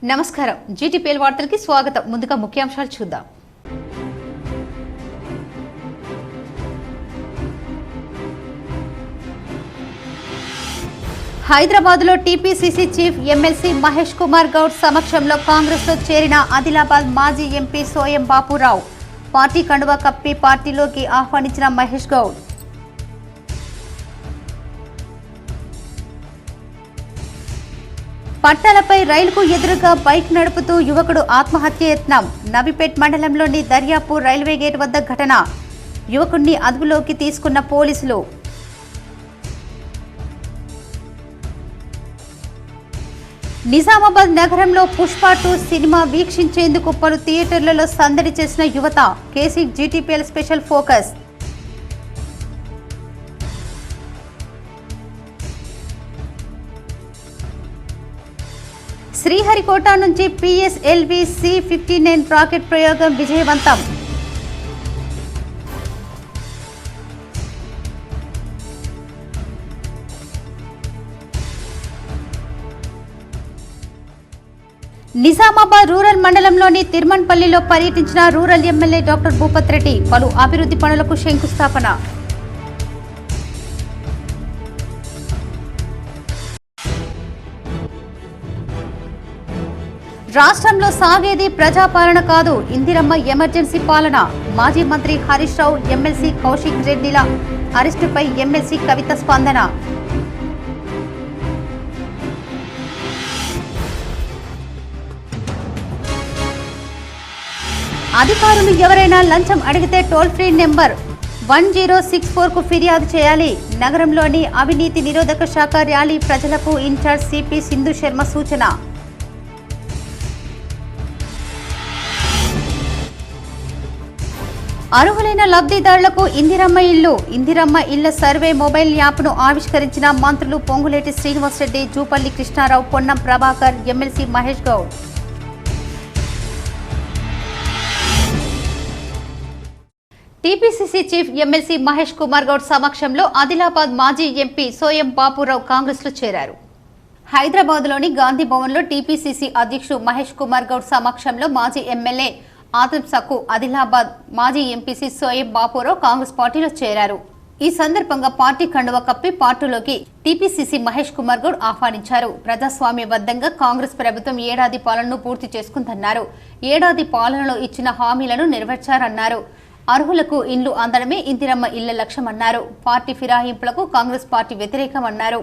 నమస్కారం జీటీపీఎల్ వార్తలకి స్వాగతం. ముందుగా ముఖ్యాంశాలు చూద్దాం. హైదరాబాద్ లో TPCC chief MLC Mahesh Kumar Goud సమక్షంలో కాంగ్రెస్ లో చేరిన ఆదిలాబాద్ మాజీ ఎంపీ సోయం బాపురావు. పార్టీ కండువా కప్పి పార్టీలోకి ఆహ్వానించిన మహేష్ గౌడ్. పట్టాలపై రైలుకు ఎదురుగా బైక్ నడుపుతూ యువకుడు ఆత్మహత్య యత్నం. నబిపేట్ మండలంలోని దర్యాపూర్ రైల్వే గేట్ వద్ద ఘటన. యువకుడిని అదుపులోకి తీసుకున్న పోలీసులు. నిజామాబాద్ నగరంలో పుష్ప 2 సినిమా వీక్షించేందుకు పలు థియేటర్లలో సందడి చేసిన యువత. KC GTPL special focus. శ్రీహరికోట నుంచి పిఎస్ఎల్వి C-59 రాకెట్ ప్రయోగం విజయవంతం. నిజామాబాద్ రూరల్ మండలంలోని తిరుమన్పల్లిలో పర్యటించిన rural MLA doctor Bhupath Reddy. పలు అభివృద్ధి పనులకు శంకుస్థాపన. రాష్ట్రంలో సాగేది ప్రజాపాలన కాదు, ఇందిరమ్మ ఎమర్జెన్సీ పాలన. మాజీ మంత్రి హరీష్ రావు, ఎమ్మెల్సీ కౌశిక్ రెడ్డిల అరెస్టుపై ఎమ్మెల్సీ కవిత స్పందన. అధికారులు ఎవరైనా లంచం అడిగితే టోల్ ఫ్రీ నెంబర్ 1064కు ఫిర్యాదు చేయాలి. నగరంలోని అవినీతి నిరోధక శాఖ ర్యాలీ ప్రజలకు ఇన్ఛార్జ్ సిపి సింధు శర్మ సూచన. అర్హులైన లబ్ధిదారులకు ఇందిరమ్మ ఇళ్ల సర్వే మొబైల్ యాప్ను ఆవిష్కరించిన మంత్రులు Ponguleti Srinivasa Reddy, Jupally Krishna Rao, Ponnam Prabhakar, MLC Mahesh Goud. TPCC chief MLC Mahesh Kumar Goud సమక్షంలో ఆదిలాబాద్ మాజీ ఎంపీ సోయం బాపురావు కాంగ్రెస్ లో చేరారు. హైదరాబాద్ లోని గాంధీ భవన్ లో టీపీసీసీ అధ్యక్షుడు మహేష్ కుమార్ గౌడ్ సమక్షంలో మాజీ ఎమ్మెల్యే ఆదం సక్కు, ఆదిలాబాద్ మాజీ ఎంపీసీ సోయం బాపురావు కాంగ్రెస్ పార్టీలో చేరారు. ఈ సందర్భంగా పార్టీ కండువా కప్పి పార్టీలోకి టీపీసీసీ మహేష్ కుమార్ గౌడ్ ఆహ్వానించారు. ప్రజాస్వామ్యబద్ధంగా కాంగ్రెస్ ప్రభుత్వం ఏడాది పాలనను పూర్తి చేసుకుందన్నారు. ఏడాది పాలనలో ఇచ్చిన హామీలను నెరవేర్చారన్నారు. అర్హులకు ఇండ్లు అందడమే ఇందిరమ్మ ఇళ్ల లక్ష్యమన్నారు. పార్టీ ఫిరాయింపులకు కాంగ్రెస్ పార్టీ వ్యతిరేకమన్నారు.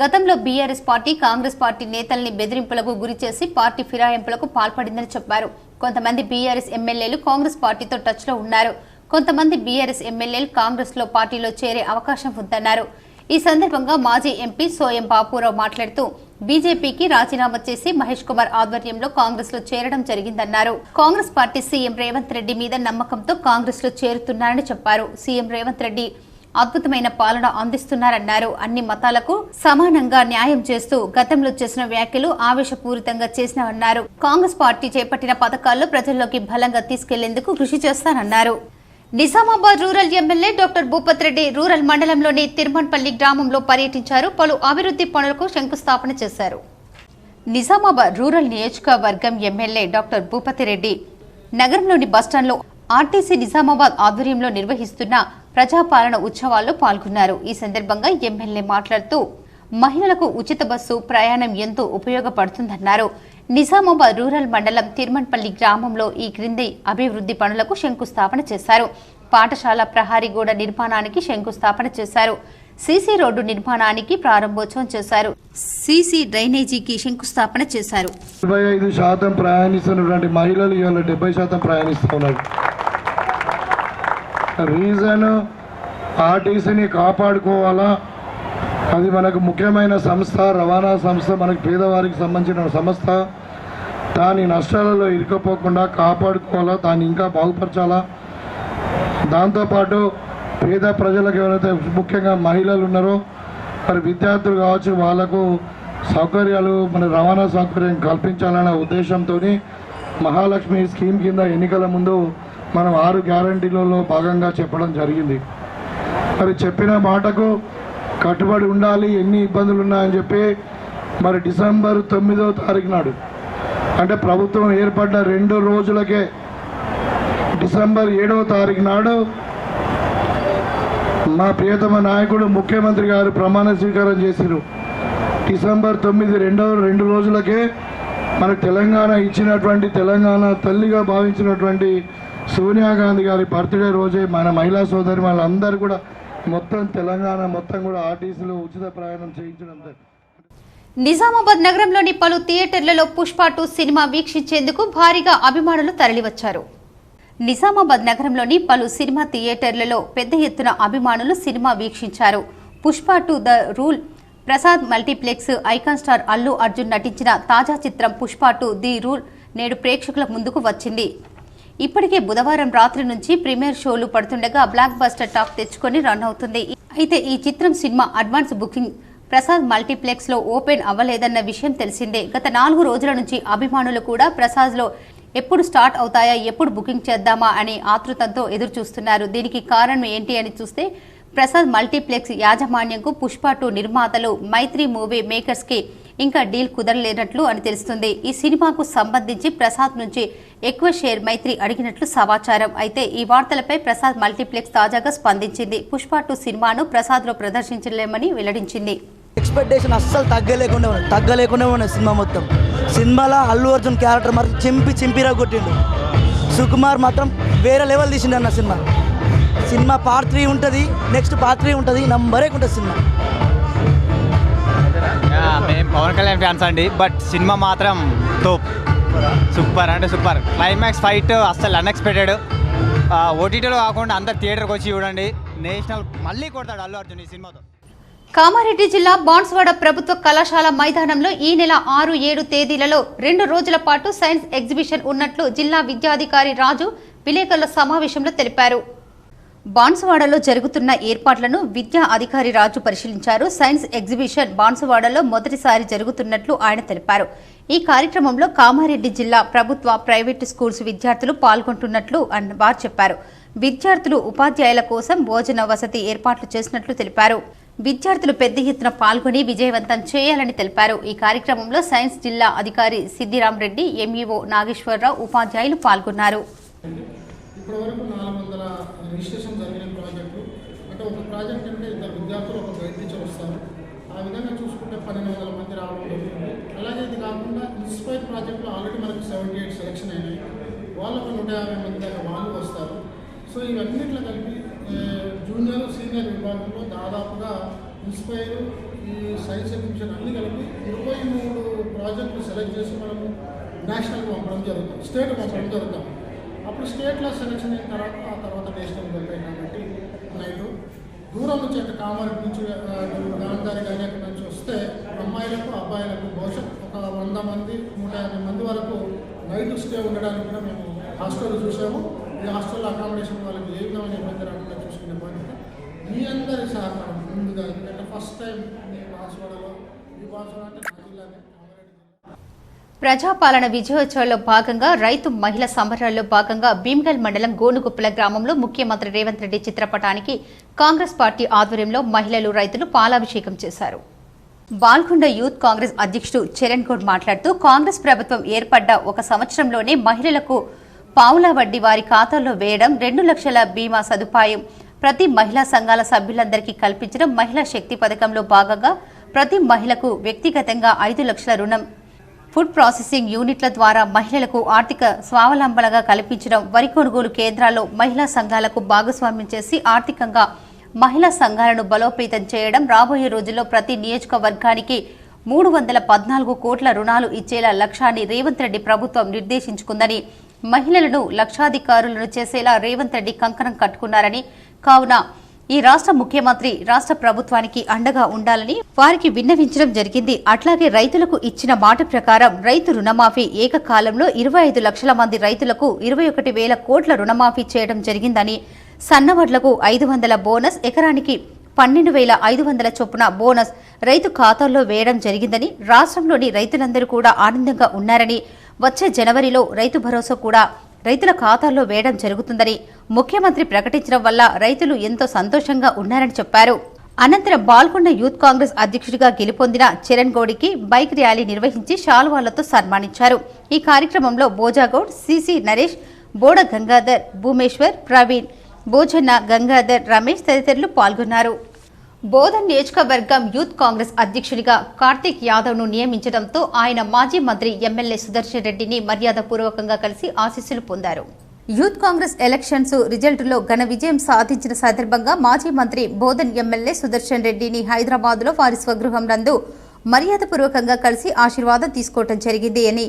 గతంలో బీఆర్ఎస్ పార్టీ కాంగ్రెస్ పార్టీ నేతల్ని బెదిరింపులకు గురిచేసి పార్టీ ఫిరాయింపులకు పాల్పడిందని చెప్పారు. కొంతమంది బీఆర్ఎస్ ఎమ్మెల్యేలు కాంగ్రెస్ పార్టీతో టచ్ లో ఉన్నారు. కొంతమంది బీఆర్ఎస్ ఎమ్మెల్యేలు కాంగ్రెస్ లో పార్టీలో చేరే అవకాశం ఉందన్నారు. ఈ సందర్భంగా మాజీ ఎంపీ సోయం బాపురావు మాట్లాడుతూ బీజేపీకి రాజీనామా చేసి మహేష్ కుమార్ ఆధ్వర్యంలో కాంగ్రెస్ లో చేరడం జరిగిందన్నారు. కాంగ్రెస్ పార్టీ సీఎం రేవంత్ రెడ్డి మీద నమ్మకంతో కాంగ్రెస్ లో చేరుతున్నారని చెప్పారు. సీఎం రేవంత్ రెడ్డి అద్భుతమైన పాలన అందిస్తున్నారన్నారు. అన్ని మతాలకు సమానంగా న్యాయం చేస్తూ గతంలో చేసిన వ్యాఖ్యలు ఆవేశపూరితంగా చేసినవన్నారు. కాంగ్రెస్ పార్టీ చేపట్టిన పథకాల్లో ప్రజల్లోకి బలంగా తీసుకెళ్లేందుకు కృషి చేస్తానన్నారు. Nizamabad rural MLA doctor Bhupath Reddy rural మండలంలోని తిరుమన్పల్లి గ్రామంలో పర్యటించారు. పలు అభివృద్ధి పనులకు శంకుస్థాపన చేశారు. నిజామాబాద్ రూరల్ నియోజకవర్గం ఎమ్మెల్యే డాక్టర్ భూపత్ రెడ్డి నగరంలోని బస్టాండ్లో ఆర్టీసీ నిజామాబాద్ ఆధ్వర్యంలో నిర్వహిస్తున్న ప్రజాపాలన ఉత్సవాల్లో పాల్గొన్నారు. ఈ సందర్భంగా ఎమ్మెల్యే మాట్లాడుతూ మహిళలకు ఉచిత బస్సు ప్రయాణం ఎంతో ఉపయోగపడుతుందన్నారు. నిజామాబాద్ రూరల్ మండలం తిరుమన్పల్లి గ్రామంలో ఈ క్రింది అభివృద్ధి పనులకు శంకుస్థాపన చేశారు. పాఠశాల ప్రహారీ గోడ నిర్మాణానికి శంకుస్థాపన చేశారు. సీసీ రోడ్డు నిర్మాణానికి ప్రారంభోత్సవం చేశారు. సీసీ డ్రైనేజీకి శంకుస్థాపన చేశారు. 25% ప్రయాణిస్తున్నటువంటి మహిళలు ఇవాళ 70% ప్రయాణిస్తున్నారు. రీజన్ ఆర్టీసీని కాపాడుకోవాలా, అది మనకు ముఖ్యమైన సంస్థ, రవాణా సంస్థ, మనకు పేదవారికి సంబంధించిన సంస్థ. దాని నష్టాలలో ఇరుకపోకుండా కాపాడుకోవాలా, దాన్ని ఇంకా బాగుపరచాలా. దాంతోపాటు పేద ప్రజలకు ఎవరైతే ముఖ్యంగా మహిళలు ఉన్నారో, మరి విద్యార్థులు కావచ్చు, వాళ్లకు సౌకర్యాలు, మన రవాణా సౌకర్యం కల్పించాలనే ఉద్దేశంతో మహాలక్ష్మి స్కీమ్ కింద ఎన్నికల ముందు మనం 6 గ్యారంటీలలో భాగంగా చెప్పడం జరిగింది. మరి చెప్పిన మాటకు కట్టుబడి ఉండాలి. ఎన్ని ఇబ్బందులు ఉన్నాయని చెప్పి మరి డిసెంబర్ 9వ తారీఖు నాడు అంటే ప్రభుత్వం ఏర్పడ్డ 2 రోజులకే డిసెంబర్ 7వ తారీఖు నాడు మా ప్రియతమ నాయకుడు ముఖ్యమంత్రి గారు ప్రమాణ స్వీకారం చేశారు. డిసెంబర్ 9 2 రోజులకే మనకు తెలంగాణ ఇచ్చినటువంటి, తెలంగాణ తల్లిగా భావించినటువంటి సోనియా గాంధీ గారి బర్త్డే రోజే మన మహిళా సోదరి వాళ్ళందరూ కూడా మొత్తం తెలంగాణ మొత్తం కూడా ఆర్టీసీలో ఉచిత ప్రయాణం చేయించడం. నిజామాబాద్ నగరంలోని పలు థియేటర్లలో పుష్ప 2 సినిమా వీక్షించేందుకు భారీగా అభిమానులు తరలివచ్చారు. నిజామాబాద్ నగరంలోని పలు సినిమా థియేటర్లలో పెద్ద ఎత్తున అభిమానులు సినిమా వీక్షించారు. Pushpa 2 the rule Prasad multiplex icon star Allu Arjun నటించిన తాజా చిత్రం పుష్ప 2 ది రూల్ నేడు ప్రేక్షకుల ముందుకు వచ్చింది. ఇప్పటికే బుధవారం రాత్రి నుంచి ప్రీమియర్ షోలు పడుతుండగా బ్లాక్ బస్టర్ టాక్ తెచ్చుకొని రన్ అవుతుంది. అయితే ఈ చిత్రం cinema advance booking Prasad multiplex లో ఓపెన్ అవ్వలేదన్న విషయం తెలిసిందే. గత 4 రోజుల నుంచి అభిమానులు కూడా ప్రసాద్ లో ఎప్పుడు స్టార్ట్ అవుతాయా, ఎప్పుడు బుకింగ్ చేద్దామా అని ఆతృతతో ఎదురు చూస్తున్నారు. దీనికి కారణం ఏంటి అని చూస్తే ప్రసాద్ మల్టీప్లెక్స్ యాజమాన్యంకు పుష్ప 2 నిర్మాతలు మైత్రి మూవీ మేకర్స్ కి ఇంకా డీల్ కుదరలేనట్లు అని తెలుస్తుంది. ఈ సినిమాకు సంబంధించి ప్రసాద్ నుంచి ఎక్కువ షేర్ మైత్రి అడిగినట్లు సమాచారం. అయితే ఈ వార్తలపై ప్రసాద్ మల్టీప్లెక్స్ తాజాగా స్పందించింది. పుష్ప 2 సినిమాను ప్రసాద్ లో ప్రదర్శించలేమని వెల్లడించింది. ఎక్స్పెక్టేషన్ అస్సలు తగ్గలేకుండా ఉన్నది సినిమా మొత్తం. సినిమాలో అల్లు అర్జున్ క్యారెక్టర్ మాత్రం చింపిరా కొట్టిండు. సుకుమార్ మాత్రం వేరే లెవెల్ తీసిండు అన్న సినిమా పార్ట్ 3 ఉంటుంది, నెక్స్ట్ పార్ట్ 3 ఉంటుంది, నంబర్ 1 ఉంటుంది సినిమా. మేము పవన్ కళ్యాణ్ ఫ్యాన్స్ అండి, బట్ సినిమా మాత్రం టోప్, సూపర్ అంటే సూపర్. క్లైమాక్స్ ఫైట్ అస్సలు అన్ఎక్స్పెక్టెడ్. ఓటీటీలో కాకుండా అందరు థియేటర్కి వచ్చి చూడండి. నేషనల్ మళ్ళీ కొడతాడు అల్లు అర్జున్ ఈ సినిమాతో. కామారెడ్డి జిల్లా బాన్స్వాడ ప్రభుత్వ కళాశాల మైదానంలో ఈ నెల 6, 7 తేదీలలో 2 రోజుల పాటు సైన్స్ ఎగ్జిబిషన్ ఉన్నట్లు జిల్లా విద్యాధికారి రాజు విలేకరుల సమావేశంలో తెలిపారు. బాన్సువాడలో జరుగుతున్న ఏర్పాట్లను విద్యా అధికారి రాజు పరిశీలించారు. సైన్స్ ఎగ్జిబిషన్ బాన్సువాడలో మొదటిసారి జరుగుతున్నట్లు ఆయన తెలిపారు. ఈ కార్యక్రమంలో కామారెడ్డి జిల్లా ప్రభుత్వ, ప్రైవేటు స్కూల్స్ విద్యార్థులు పాల్గొంటున్నట్లు వారు చెప్పారు. విద్యార్థులు, ఉపాధ్యాయుల కోసం భోజన వసతి ఏర్పాట్లు చేసినట్లు తెలిపారు. విద్యార్థులు పెద్ద ఎత్తున పాల్గొని విజయవంతం చేయాలని తెలిపారు. ఈ కార్యక్రమంలో సైన్స్ జిల్లా అధికారి సిద్దిరామ్ రెడ్డి, ఎంఈఓ నాగేశ్వరరావు, ఉపాధ్యాయులు పాల్గొన్నారు. ఇప్పటివరకు 400 రిజిస్ట్రేషన్ జరిగిన ప్రాజెక్టు. అంటే ఒక ప్రాజెక్ట్ అంటే 2 విద్యార్థులు ఒక గైడ్ టీచర్ వస్తారు. ఆ విధంగా చూసుకుంటే 1200 మంది రావడం జరుగుతుంది. అలాగే ఇది కాకుండా ఇన్స్పైర్ ప్రాజెక్టులో ఆల్రెడీ మనకు 78 సెలెక్షన్ అయినాయి. వాళ్ళకు 150 మంది దాకా వాళ్ళు వస్తారు. సో ఇవన్నిట్లో కలిపి జూనియర్, సీనియర్ విభాగంలో దాదాపుగా ఇన్స్పైర్, ఈ సైన్స్ ఎగ్జిబిషన్ అన్నీ కలిపి 23 ప్రాజెక్టులు సెలెక్ట్ చేసి మనము నేషనల్కి పంపడం జరుగుతుంది, స్టేట్కి పంపడం జరుగుతుంది. అప్పుడు స్టేట్లో సెలెక్షన్ అయిన తర్వాత ఆ తర్వాత నేషనల్ వెళ్తాయి. కాబట్టి నైట్ దూరం నుంచి అంటే కామారెడ్డి నుంచి గాంధారి కానీ అక్కడి నుంచి వస్తే అమ్మాయిలకు, అబ్బాయిలకు బహుశా ఒక 100 మంది, 150 మంది వరకు నైట్ స్టే ఉండడానికి కూడా మేము హాస్టల్ చూసాము. ఈ హాస్టల్లో అకామిడేషన్ వాళ్ళకి ఏ విధమైన ఇబ్బంది రాకుండా చూసుకునే బాధ్యత మీ అందరి సహకారం ముందుగా. ఎందుకంటే ఫస్ట్ టైం బాన్సువాడలో, ఈ బాన్సువాడ అంటే నా జిల్లానే. ప్రజాపాలన విజయోత్సవంలో భాగంగా రైతు మహిళా సంబరాల్లో భాగంగా భీమ్గల్ మండలం గోనుగుప్పల గ్రామంలో ముఖ్యమంత్రి రేవంత్ రెడ్డి చిత్రపటానికి కాంగ్రెస్ పార్టీ ఆధ్వర్యంలో మహిళలు, రైతులు పాలాభిషేకం చేశారు. బాల్కొండ యూత్ కాంగ్రెస్ అధ్యక్షుడు చరణ్ గౌడ్ మాట్లాడుతూ కాంగ్రెస్ ప్రభుత్వం ఏర్పడ్డ 1 సంవత్సరంలోనే మహిళలకు పావుల వడ్డీ వారి ఖాతాల్లో వేయడం, 2 లక్షల బీమా సదుపాయం ప్రతి మహిళా సంఘాల సభ్యులందరికీ కల్పించడం, మహిళా శక్తి పథకంలో భాగంగా ప్రతి మహిళకు వ్యక్తిగతంగా 5 లక్షల రుణం, ఫుడ్ ప్రాసెసింగ్ యూనిట్ల ద్వారా మహిళలకు ఆర్థిక స్వావలంబనగా కల్పించడం, వరి కొనుగోలు కేంద్రాల్లో మహిళా సంఘాలకు భాగస్వామ్యం చేసి ఆర్థికంగా మహిళా సంఘాలను బలోపేతం చేయడం, రాబోయే రోజుల్లో ప్రతి నియోజకవర్గానికి 314 కోట్ల రుణాలు ఇచ్చేలా లక్ష్యాన్ని రేవంత్ రెడ్డి ప్రభుత్వం నిర్దేశించుకుందని, మహిళలను లక్షాధికారులను చేసేలా రేవంత్ రెడ్డి కంకణం కట్టుకున్నారని, కావున ఈ రాష్ట్ర ముఖ్యమంత్రి రాష్ట్ర ప్రభుత్వానికి అండగా ఉండాలని వారికి విన్నవించడం జరిగింది. అట్లాగే రైతులకు ఇచ్చిన మాట ప్రకారం రైతు రుణమాఫీ ఏకకాలంలో 25 లక్షల మంది రైతులకు 21,000 కోట్ల రుణమాఫీ చేయడం జరిగిందని, సన్నవడ్లకు 500 బోనస్, ఎకరానికి 12,500 చొప్పున బోనస్ రైతు ఖాతాల్లో వేయడం జరిగిందని, రాష్ట్రంలోని రైతులందరూ కూడా ఆనందంగా ఉన్నారని, వచ్చే జనవరిలో రైతు భరోసా కూడా రైతుల ఖాతాల్లో వేయడం జరుగుతుందని ముఖ్యమంత్రి ప్రకటించడం వల్ల రైతులు ఎంతో సంతోషంగా ఉన్నారని చెప్పారు. అనంతరం బాల్కొండ యూత్ కాంగ్రెస్ అధ్యక్షుడిగా గెలుపొందిన చరణ్ గౌడ్కి బైక్ ర్యాలీ నిర్వహించి శాలువాలతో సన్మానించారు. ఈ కార్యక్రమంలో బోజాగౌడ్, సిసి నరేష్, బోడ గంగాధర్, భూమేశ్వర్, ప్రవీణ్, భోజన్న, గంగాధర్, రమేష్ తదితరులు పాల్గొన్నారు. బోధన్ నియోజకవర్గం యూత్ కాంగ్రెస్ అధ్యక్షుడిగా కార్తీక్ యాదవ్ను నియమించడంతో ఆయన మాజీ మంత్రి ఎమ్మెల్యే సుదర్శన్ రెడ్డిని మర్యాదపూర్వకంగా కలిసి ఆశీస్సులు పొందారు. యూత్ కాంగ్రెస్ ఎలక్షన్స్ రిజల్టులో ఘన విజయం సాధించిన సందర్భంగా మాజీ మంత్రి బోధన్ ఎమ్మెల్యే సుదర్శన్ రెడ్డిని హైదరాబాద్లో వారి స్వగృహం నందు మర్యాదపూర్వకంగా కలిసి ఆశీర్వాదం తీసుకోవడం జరిగింది అని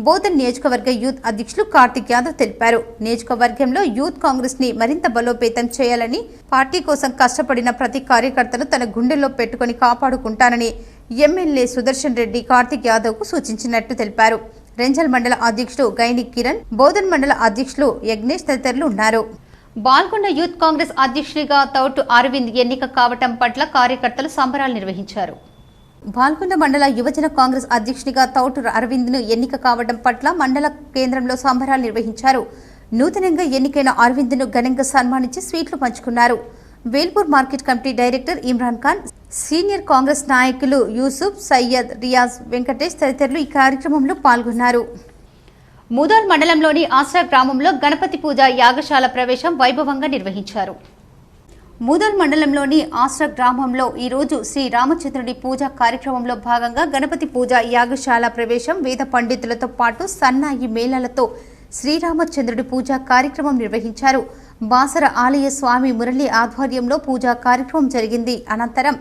బోధన్ నియోజకవర్గ యూత్ అధ్యక్షులు కార్తీక్ యాదవ్ తెలిపారు. నియోజకవర్గంలో యూత్ కాంగ్రెస్ ని మరింత బలోపేతం చేయాలని, పార్టీ కోసం కష్టపడిన ప్రతి కార్యకర్తను తన గుండెల్లో పెట్టుకుని కాపాడుకుంటానని ఎమ్మెల్యే సుదర్శన్ రెడ్డి కార్తీక్ యాదవ్ కు సూచించినట్టు తెలిపారు. రెంజల్ మండల అధ్యక్షుడు గైని కిరణ్, బోధన్ మండల అధ్యక్షులు యజ్ఞేష్ తదితరులు ఉన్నారు. బాల్కొండ యూత్ కాంగ్రెస్ అధ్యక్షుడిగా తౌటు అరవింద్ ఎన్నిక కావటం పట్ల కార్యకర్తలు సంబరాలు నిర్వహించారు. బాల్కొండ మండల యువజన కాంగ్రెస్ అధ్యక్షుడిగా తౌటు అరవింద్ ను ఎన్నిక కావడం పట్ల మండల కేంద్రంలో సంబరాలు నిర్వహించారు. నూతనంగా ఎన్నికైన అరవింద్ ను ఘనంగా సన్మానించి స్వీట్లు పంచుకున్నారు. Velpur market committee director Imran Khan, senior Congress నాయకులు యూసుఫ్, సయ్యద్, రియాజ్, వెంకటేష్ తదితరులు ఈ కార్యక్రమంలో పాల్గొన్నారు. ముదోల్ మండలంలోని ఆశ్రా గ్రామంలో గణపతి పూజ యాగశాల ప్రవేశం వైభవంగా నిర్వహించారు. ముదోల్ మండలంలోని ఆశ్రా గ్రామంలో ఈరోజు శ్రీ రామచంద్రుడి పూజ కార్యక్రమంలో భాగంగా గణపతి పూజ యాగశాల ప్రవేశం వేద పండితులతో పాటు సన్నాయి మేళాలతో శ్రీరామచంద్రుడి పూజా కార్యక్రమం నిర్వహించారు. బాసర ఆలయ స్వామి మురళి ఆధ్వర్యంలో పూజా కార్యక్రమం జరిగింది. అనంతరం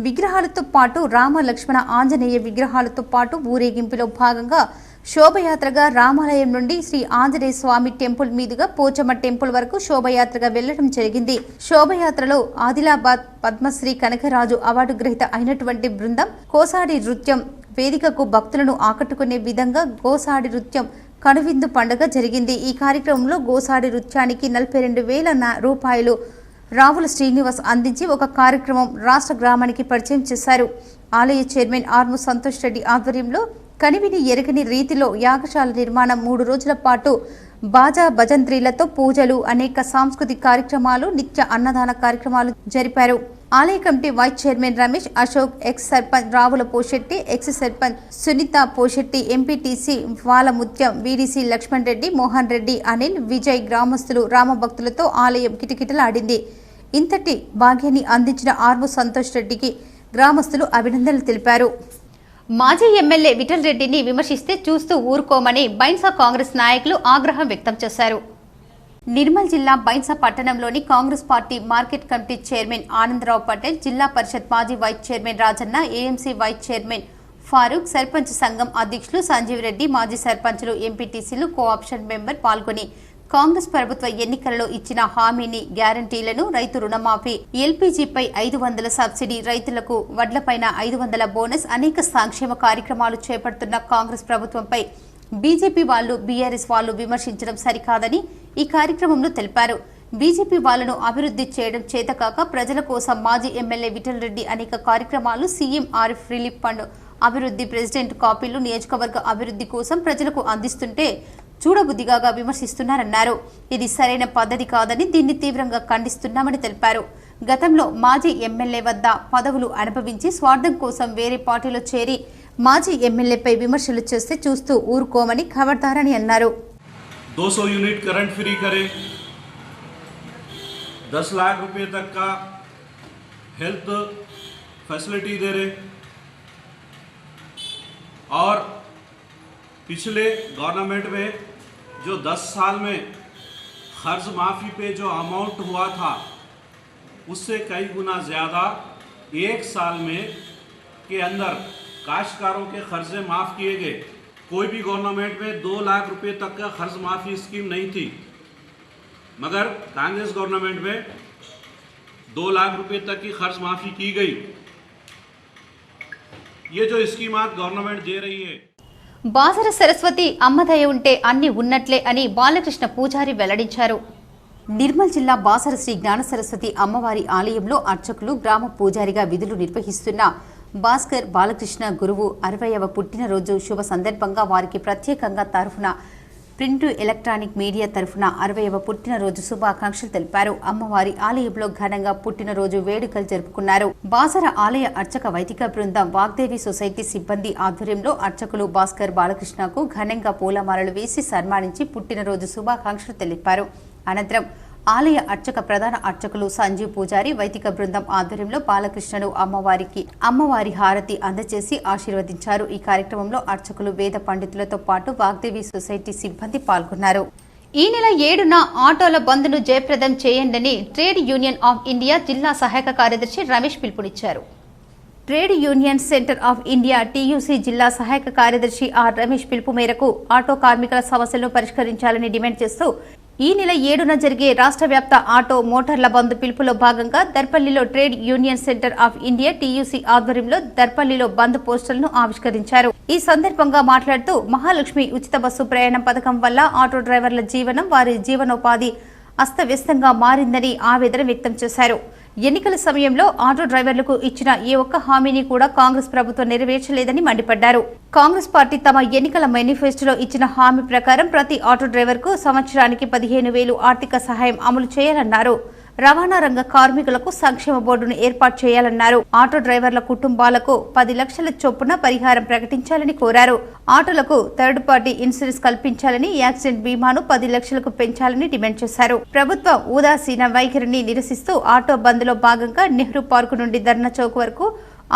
విగ్రహాలతో పాటు రామ, లక్ష్మణ, ఆంజనేయ విగ్రహాలతో పాటు ఊరేగింపులో భాగంగా శోభయాత్రగా రామాలయం నుండి శ్రీ ఆంజనేయ స్వామి టెంపుల్ మీదుగా పోచమ్మ టెంపుల్ వరకు శోభయాత్రగా వెళ్లడం జరిగింది. శోభయాత్రలో ఆదిలాబాద్ పద్మశ్రీ కనకరాజు అవార్డు గ్రహీత అయినటువంటి బృందం కోసాడి నృత్యం వేదికకు భక్తులను ఆకట్టుకునే విధంగా గోసాడి నృత్యం కనువిందు పండుగ జరిగింది. ఈ కార్యక్రమంలో గోసాడి నృత్యానికి 42,000 రూపాయలు రావుల శ్రీనివాస్ అందించి ఒక కార్యక్రమం రాష్ట్ర గ్రామానికి పరిచయం చేశారు. ఆలయ చైర్మన్ ఆర్ము సంతోష్ రెడ్డి ఆధ్వర్యంలో కనివిని ఎరగని రీతిలో యాగశాల నిర్మాణం 3 రోజుల పాటు బాజా భజంత్రీలతో పూజలు, అనేక సాంస్కృతిక కార్యక్రమాలు, నిత్య అన్నదాన కార్యక్రమాలు జరిపారు. ఆలయ committee vice chairman Ramesh, Ashok, ex sarpanch Ravula Poshetti, ex sarpanch Sunitha Poshetti, MPTC Valamutyam, VDC Laxman Reddy, Mohan Reddy, Anil, Vijay గ్రామస్తులు రామభక్తులతో ఆలయం కిటకిటలాడింది. ఇంతటి భాగ్యాన్ని అందించిన ఆర్ము సంతోష్ రెడ్డికి గ్రామస్తులు అభినందనలు తెలిపారు. మాజీ ఎమ్మెల్యే విఠల్ రెడ్డిని విమర్శిస్తే చూస్తూ ఊరుకోమని బైన్సా కాంగ్రెస్ నాయకులు ఆగ్రహం వ్యక్తం చేశారు. నిర్మల్ జిల్లా బైన్సా పట్టణంలోని Congress party market committee chairman Anand Rao Patel, Zilla Parishad మాజీ vice chairman Rajanna, AMC vice chairman Farooq, sarpanch సంఘం అధ్యక్షులు సంజీవ్ రెడ్డి, మాజీ సర్పంచులు, ఎంపీటీసీలు, కోఆప్షన్ మెంబర్ పాల్గొని కాంగ్రెస్ ప్రభుత్వ ఎన్నికలలో ఇచ్చిన హామీని, గ్యారంటీలను, రైతు రుణమాఫీ, ఎల్పీజీపై 500 సబ్సిడీ, రైతులకు వడ్లపైన 500 బోనస్, అనేక సంక్షేమ కార్యక్రమాలు చేపడుతున్న కాంగ్రెస్ ప్రభుత్వంపై బీజేపీ వాళ్లు, బీఆర్ఎస్ వాళ్లు విమర్శించడం సరికాదని ఈ కార్యక్రమంలో తెలిపారు. బీజేపీ వాళ్లను అభివృద్ధి చేయడం చేతకాక ప్రజల కోసం మాజీ ఎమ్మెల్యే విఠల్ రెడ్డి అనేక కార్యక్రమాలు, సీఎం ఆరిఫ్ రిలీఫ్ ఫండ్ అభివృద్ధి, ప్రెసిడెంట్ కాపీలు నియోజకవర్గ అభివృద్ధి కోసం ప్రజలకు అందిస్తుంటే చూడబుద్దిగా విమర్శిస్తున్నారన్నారు. ఇది సరైన పద్ధతి కాదని, దీన్ని తీవ్రంగా ఖండిస్తున్నామని తెలిపారు. గతంలో మాజీ ఎమ్మెల్యే వద్ద పదవులు అనుభవించి స్వార్థం కోసం వేరే పార్టీలో చేరి మాజీ ఎమ్మెల్యేపై విమర్శలు చేస్తే చూస్తూ ఊరుకోమని ఖబర్దారని అన్నారు. 200 यूनिट करंट फ्री करे, 10 लाख रुपए तक का हेल्थ फैसिलिटी दे रहे और पिछले गवर्नमेंट में जो 10 साल में कर्ज माफ़ी पे जो अमाउंट हुआ था उससे कई गुना ज़्यादा 1 साल में के अंदर काश्तकारों के कर्जे माफ़ किए गए। कोई भी गवर्नमेंट में 2 लाख रुपए तक का कर्ज माफ़ी स्कीम नहीं थी, मगर कांग्रेस गवर्नमेंट में 2 लाख रुपए तक की कर्ज माफ़ी की गई। ये जो स्कीमात गवर्नमेंट दे रही है, బాసర సరస్వతి అమ్మదయ ఉంటే అన్ని ఉన్నట్లే అని బాలకృష్ణ పూజారి వెల్లడించారు. నిర్మల్ జిల్లా బాసర శ్రీ జ్ఞాన సరస్వతి అమ్మవారి ఆలయంలో అర్చకులు, గ్రామ పూజారిగా విధులు నిర్వహిస్తున్న భాస్కర్ బాలకృష్ణ గురువు 60వ పుట్టినరోజు శుభ సందర్భంగా వారికి ప్రత్యేకంగా తరఫున ప్రింట్ ఎలక్ట్రానిక్ మీడియా తరఫున 60వ పుట్టినరోజు శుభాకాంక్షలు తెలిపారు. అమ్మవారి ఆలయంలో ఘనంగా పుట్టినరోజు వేడుకలు జరుపుకున్నారు. బాసర ఆలయ అర్చక వైదిక బృందం వాగ్దేవి సొసైటీ సిబ్బంది ఆధ్వర్యంలో అర్చకులు భాస్కర్ బాలకృష్ణకు ఘనంగా పూలమాలలు వేసి సన్మానించి పుట్టినరోజు శుభాకాంక్షలు తెలిపారు. అనంతరం ఆలయ అర్చక ప్రధాన అర్చకులు సంజీవ్ పూజారి వైదిక బృందం ఆధ్వర్యంలో బాలకృష్ణను అమ్మవారి హారతి అందజేసి ఆశీర్వదించారు. ఈ కార్యక్రమంలో అర్చకులు వేద పండితులతో పాటు వాగ్దేవి సొసైటీ సిబ్బంది పాల్గొన్నారు. ఈ నెల 7న ఆటోల బంద్ను జయప్రదం చేయండని ట్రేడ్ యూనియన్ ఆఫ్ ఇండియా జిల్లా సహాయక కార్యదర్శి రమేష్ పిలుపునిచ్చారు. Trade union centre of India TUC జిల్లా సహాయక కార్యదర్శి ఆర్ రమేష్ పిలుపు మేరకు ఆటో కార్మికుల సమస్యలను పరిష్కరించాలని డిమాండ్ చేస్తూ ఈ నెల 7న జరిగే రాష్ట్ర వ్యాప్త ఆటో మోటార్ల బంద్ పిలుపులో భాగంగా దర్పల్లిలో trade union centre of India TUC ఆధ్వర్యంలో దర్పల్లిలో బంద్ పోస్టర్లను ఆవిష్కరించారు. ఈ సందర్భంగా మాట్లాడుతూ మహాలక్ష్మి ఉచిత బస్సు ప్రయాణం పథకం వల్ల ఆటో డ్రైవర్ల జీవనం, వారి జీవనోపాధి అస్తవ్యస్తంగా మారిందని ఆవేదన వ్యక్తం చేశారు. ఎన్నికల సమయంలో ఆటో డ్రైవర్లకు ఇచ్చిన ఏ ఒక్క హామీని కూడా కాంగ్రెస్ ప్రభుత్వం నెరవేర్చలేదని మండిపడ్డారు. కాంగ్రెస్ పార్టీ తమ ఎన్నికల మేనిఫెస్టోలో ఇచ్చిన హామీ ప్రకారం ప్రతి ఆటో డ్రైవర్కు సంవత్సరానికి 15,000 ఆర్థిక సహాయం అమలు చేయాలన్నారు. రవాణా రంగ కార్మికులకు సంక్షేమ బోర్డును ఏర్పాటు చేయాలన్నారు. ఆటో డ్రైవర్ల కుటుంబాలకు 10 లక్షల చొప్పున పరిహారం ప్రకటించాలని కోరారు. ఆటోలకు థర్డ్ పార్టీ ఇన్సూరెన్స్ కల్పించాలని, యాక్సిడెంట్ బీమాను 10 లక్షలకు పెంచాలని డిమాండ్ చేశారు. ప్రభుత్వం ఉదాసీన వైఖరిని నిరసిస్తూ ఆటో బంద్లో భాగంగా నెహ్రూ పార్కు నుండి ధర్నా చౌక్ వరకు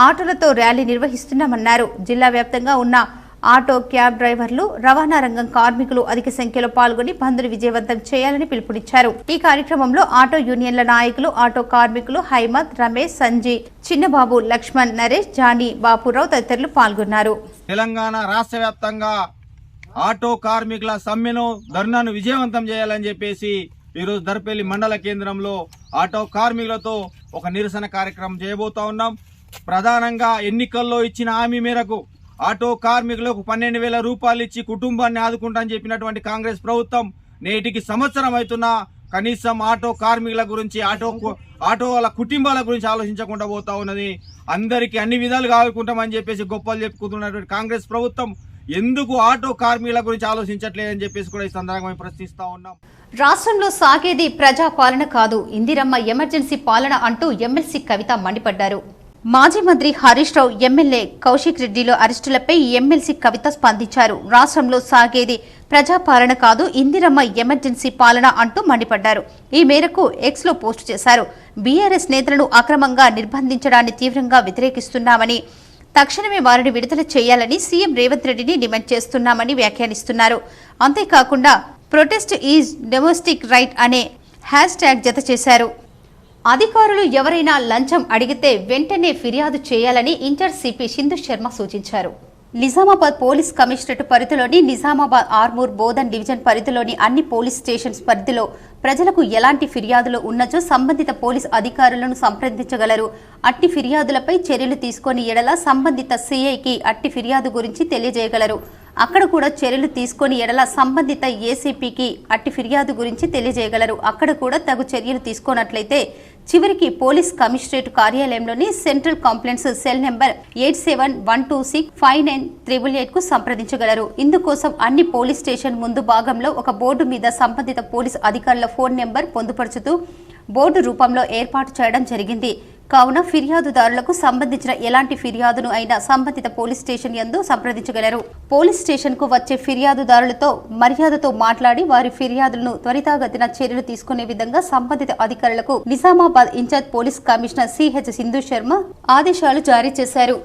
ఆటోలతో ర్యాలీ నిర్వహిస్తున్నామన్నారు. జిల్లా వ్యాప్తంగా ఉన్న ఆటో, క్యాబ్ డ్రైవర్లు, రవాణా రంగం కార్మికులు అధిక సంఖ్యలో పాల్గొని బంద్ను విజయవంతం చేయాలని పిలుపునిచ్చారు. ఈ కార్యక్రమంలో ఆటో యూనియన్ల నాయకులు, ఆటో కార్మికులు హైమత్, రమేష్, సంజయ్, చిన్నబాబు, లక్ష్మణ్, నరేష్, జానీ, బాపురావు తదితరులు పాల్గొన్నారు. తెలంగాణ రాష్ట్ర వ్యాప్తంగా ఆటో కార్మికుల సమ్మెను, ధర్నాను విజయవంతం చేయాలని చెప్పేసి ఈరోజు దర్పల్లి మండల కేంద్రంలో ఆటో కార్మికులతో ఒక నిరసన కార్యక్రమం చేయబోతా ఉన్నాం. ప్రధానంగా ఎన్నికల్లో ఇచ్చిన హామీ మేరకు ఆటో కార్మికులకు 12,000 రూపాయలు ఇచ్చి కుటుంబాన్ని ఆదుకుంటామని చెప్పినటువంటి కాంగ్రెస్ ప్రభుత్వం నేటికి సంవత్సరం అవుతున్నా కనీసం ఆటో కార్మికుల గురించి, ఆటో వాళ్ళ కుటుంబాల గురించి ఆలోచించకుండా పోతా ఉన్నది. అందరికీ అన్ని విధాలుగా ఆదుకుంటామని చెప్పేసి గొప్పలు చెప్పుకుంటున్నటువంటి కాంగ్రెస్ ప్రభుత్వం ఎందుకు ఆటో కార్మికుల గురించి ఆలోచించట్లేదని చెప్పేసి కూడా ఈ సందర్భంగా ప్రశ్నిస్తా ఉన్నాం. రాష్ట్రంలో సాగేది ప్రజాపాలన కాదు, ఇందిరమ్మ ఎమర్జెన్సీ పాలన అంటూ ఎమ్మెల్సీ కవిత మండిపడ్డారు. మాజీ మంత్రి హరీష్ రావు, ఎమ్మెల్యే కౌశిక్ రెడ్డిలో అరెస్టులపై ఎమ్మెల్సీ కవిత స్పందించారు. రాష్ట్రంలో సాగేది ప్రజాపాలన కాదు, ఇందిరమ్మ ఎమర్జెన్సీ పాలన అంటూ మండిపడ్డారు. ఈ మేరకు ఎక్స్లో పోస్టు చేశారు. బీఆర్ఎస్ నేతలను అక్రమంగా నిర్బంధించడాన్ని తీవ్రంగా వ్యతిరేకిస్తున్నామని, తక్షణమే వారిని విడుదల చేయాలని సీఎం రేవంత్ రెడ్డిని డిమాండ్ చేస్తున్నామని వ్యాఖ్యానిస్తున్నారు. అంతేకాకుండా ప్రొటెస్ట్ ఈజ్ డొమెస్టిక్ రైట్ అనే హ్యాష్ ట్యాగ్ జత చేశారు. అధికారులు ఎవరైనా లంచం అడిగితే వెంటనే ఫిర్యాదు చేయాలని ఇన్ఛార్జ్ సిపి సింధు శర్మ సూచించారు. నిజామాబాద్ పోలీస్ కమిషనరేట్ పరిధిలోని నిజామాబాద్, ఆర్మూర్, బోధన్ డివిజన్ పరిధిలోని అన్ని పోలీస్ స్టేషన్స్ పరిధిలో ప్రజలకు ఎలాంటి ఫిర్యాదులు ఉన్నచో సంబంధిత పోలీస్ అధికారులను సంప్రదించగలరు. అట్టి ఫిర్యాదులపై చర్యలు తీసుకొని ఎడల సంబంధిత సిఐకి అట్టి ఫిర్యాదు గురించి తెలియజేయగలరు. అక్కడ కూడా చర్యలు తీసుకొని ఎడల సంబంధిత ఏసీపీకి అట్టి ఫిర్యాదు గురించి తెలియజేయగలరు. అక్కడ కూడా తగు చర్యలు తీసుకోనట్లయితే చివరికి పోలీస్ కమిషనరేట్ కార్యాలయంలోని సెంట్రల్ కంప్లైంట్స్ సెల్ నెంబర్ 8712659388 కు సంప్రదించగలరు. ఇందుకోసం అన్ని పోలీస్ స్టేషన్ ముందు భాగంలో ఒక బోర్డు మీద సంబంధిత పోలీస్ అధికారుల ఫోన్ నెంబర్ పొందుపరుచుతూ బోర్డు రూపంలో ఏర్పాటు చేయడం జరిగింది. కావున ఫిర్యాదుదారులకు సంబంధించిన ఎలాంటి ఫిర్యాదును అయినా సంబంధిత పోలీస్ స్టేషన్ యందు సంప్రదించగలరు. పోలీస్ స్టేషన్ కు వచ్చే ఫిర్యాదుదారులతో మర్యాదతో మాట్లాడి వారి ఫిర్యాదులను త్వరితగతిన చర్యలు తీసుకునే విధంగా సంబంధిత అధికారులకు Nizamabad incharge police commissioner CH Sindhu Sharma ఆదేశాలు జారీ చేశారు.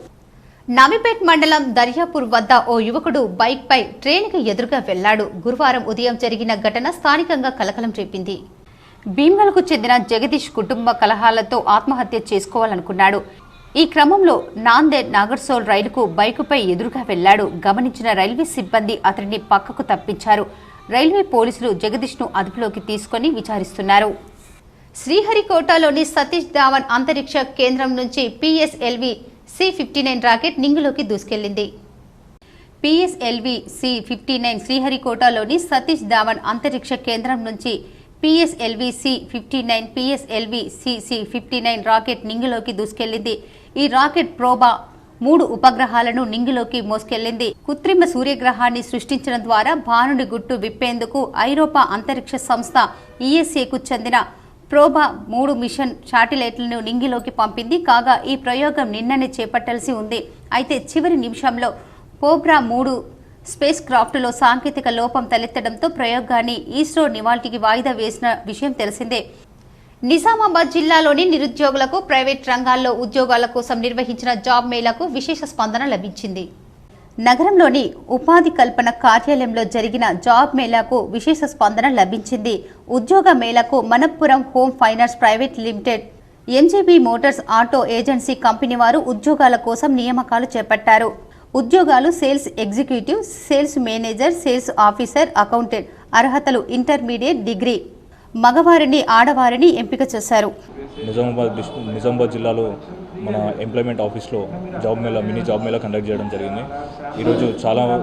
నవీపేట్ మండలం దర్యాపూర్ వద్ద ఓ యువకుడు బైక్ పై ట్రైన్కి ఎదురుగా వెళ్లాడు. గురువారం ఉదయం జరిగిన ఘటన స్థానికంగా కలకలం రేపింది. భీమ్గల్కు చెందిన జగదీష్ కుటుంబ కలహాలతో ఆత్మహత్య చేసుకోవాలనుకున్నాడు. ఈ క్రమంలో నాందేడ్ నాగర్సోల్ రైలుకు బైకుపై ఎదురుగా వెళ్లాడు. గమనించిన రైల్వే సిబ్బంది అతడిని పక్కకు తప్పించారు. రైల్వే పోలీసులు జగదీష్ను అదుపులోకి తీసుకుని విచారిస్తున్నారు. శ్రీహరికోటలోని సతీష్ ధావన్ అంతరిక్ష కేంద్రం నుంచి పిఎస్ఎల్వి C-59 రాకెట్ నింగిలోకి దూసుకెళ్లింది. పిఎస్ఎల్వి C-59 శ్రీహరికోటలోని సతీష్ ధావన్ అంతరిక్ష కేంద్రం నుంచి PSLV C-59 PSLV C-59 rocket నింగిలోకి దూసుకెళ్లింది. ఈ రాకెట్ ప్రోబా 3 ఉపగ్రహాలను నింగిలోకి మోసుకెళ్లింది. కృత్రిమ సూర్యగ్రహాన్ని సృష్టించడం ద్వారా భానుడి గుట్టు విప్పేందుకు ఐరోపా అంతరిక్ష సంస్థ ESAకు చెందిన ప్రోబా 3 మిషన్ శాటిలైట్లను నింగిలోకి పంపింది. కాగా ఈ ప్రయోగం నిన్ననే చేపట్టాల్సి ఉంది. అయితే చివరి నిమిషంలో పోబ్రా 3 స్పేస్ క్రాఫ్ట్లో సాంకేతిక లోపం తలెత్తడంతో ప్రయోగాన్ని ఇస్రో నివాళికి వాయిదా వేసిన విషయం తెలిసిందే. నిజామాబాద్ జిల్లాలోని నిరుద్యోగులకు ప్రైవేట్ రంగాల్లో ఉద్యోగాల కోసం నిర్వహించిన జాబ్ మేళాకు విశేష స్పందన లభించింది. నగరంలోని ఉపాధి కల్పన కార్యాలయంలో జరిగిన జాబ్ మేళాకు విశేష స్పందన లభించింది. ఉద్యోగ మేళాకు Manappuram home finance private limited, MGB motors auto agency company వారు ఉద్యోగాల కోసం నియామకాలు చేపట్టారు. ఉద్యోగాలు sales executive, sales manager, sales officer, accountant. అర్హతలు ఇంటర్మీడియట్ డిగ్రీ. మగవారిని ఆడవారిని ఎంపిక చేశారు. నిజామాబాద్ జిల్లాలో మన ఎంప్లాయ్మెంట్ ఆఫీస్లో మినీ జాబ్ మేళా కండక్ట్ చేయడం జరిగింది. ఈరోజు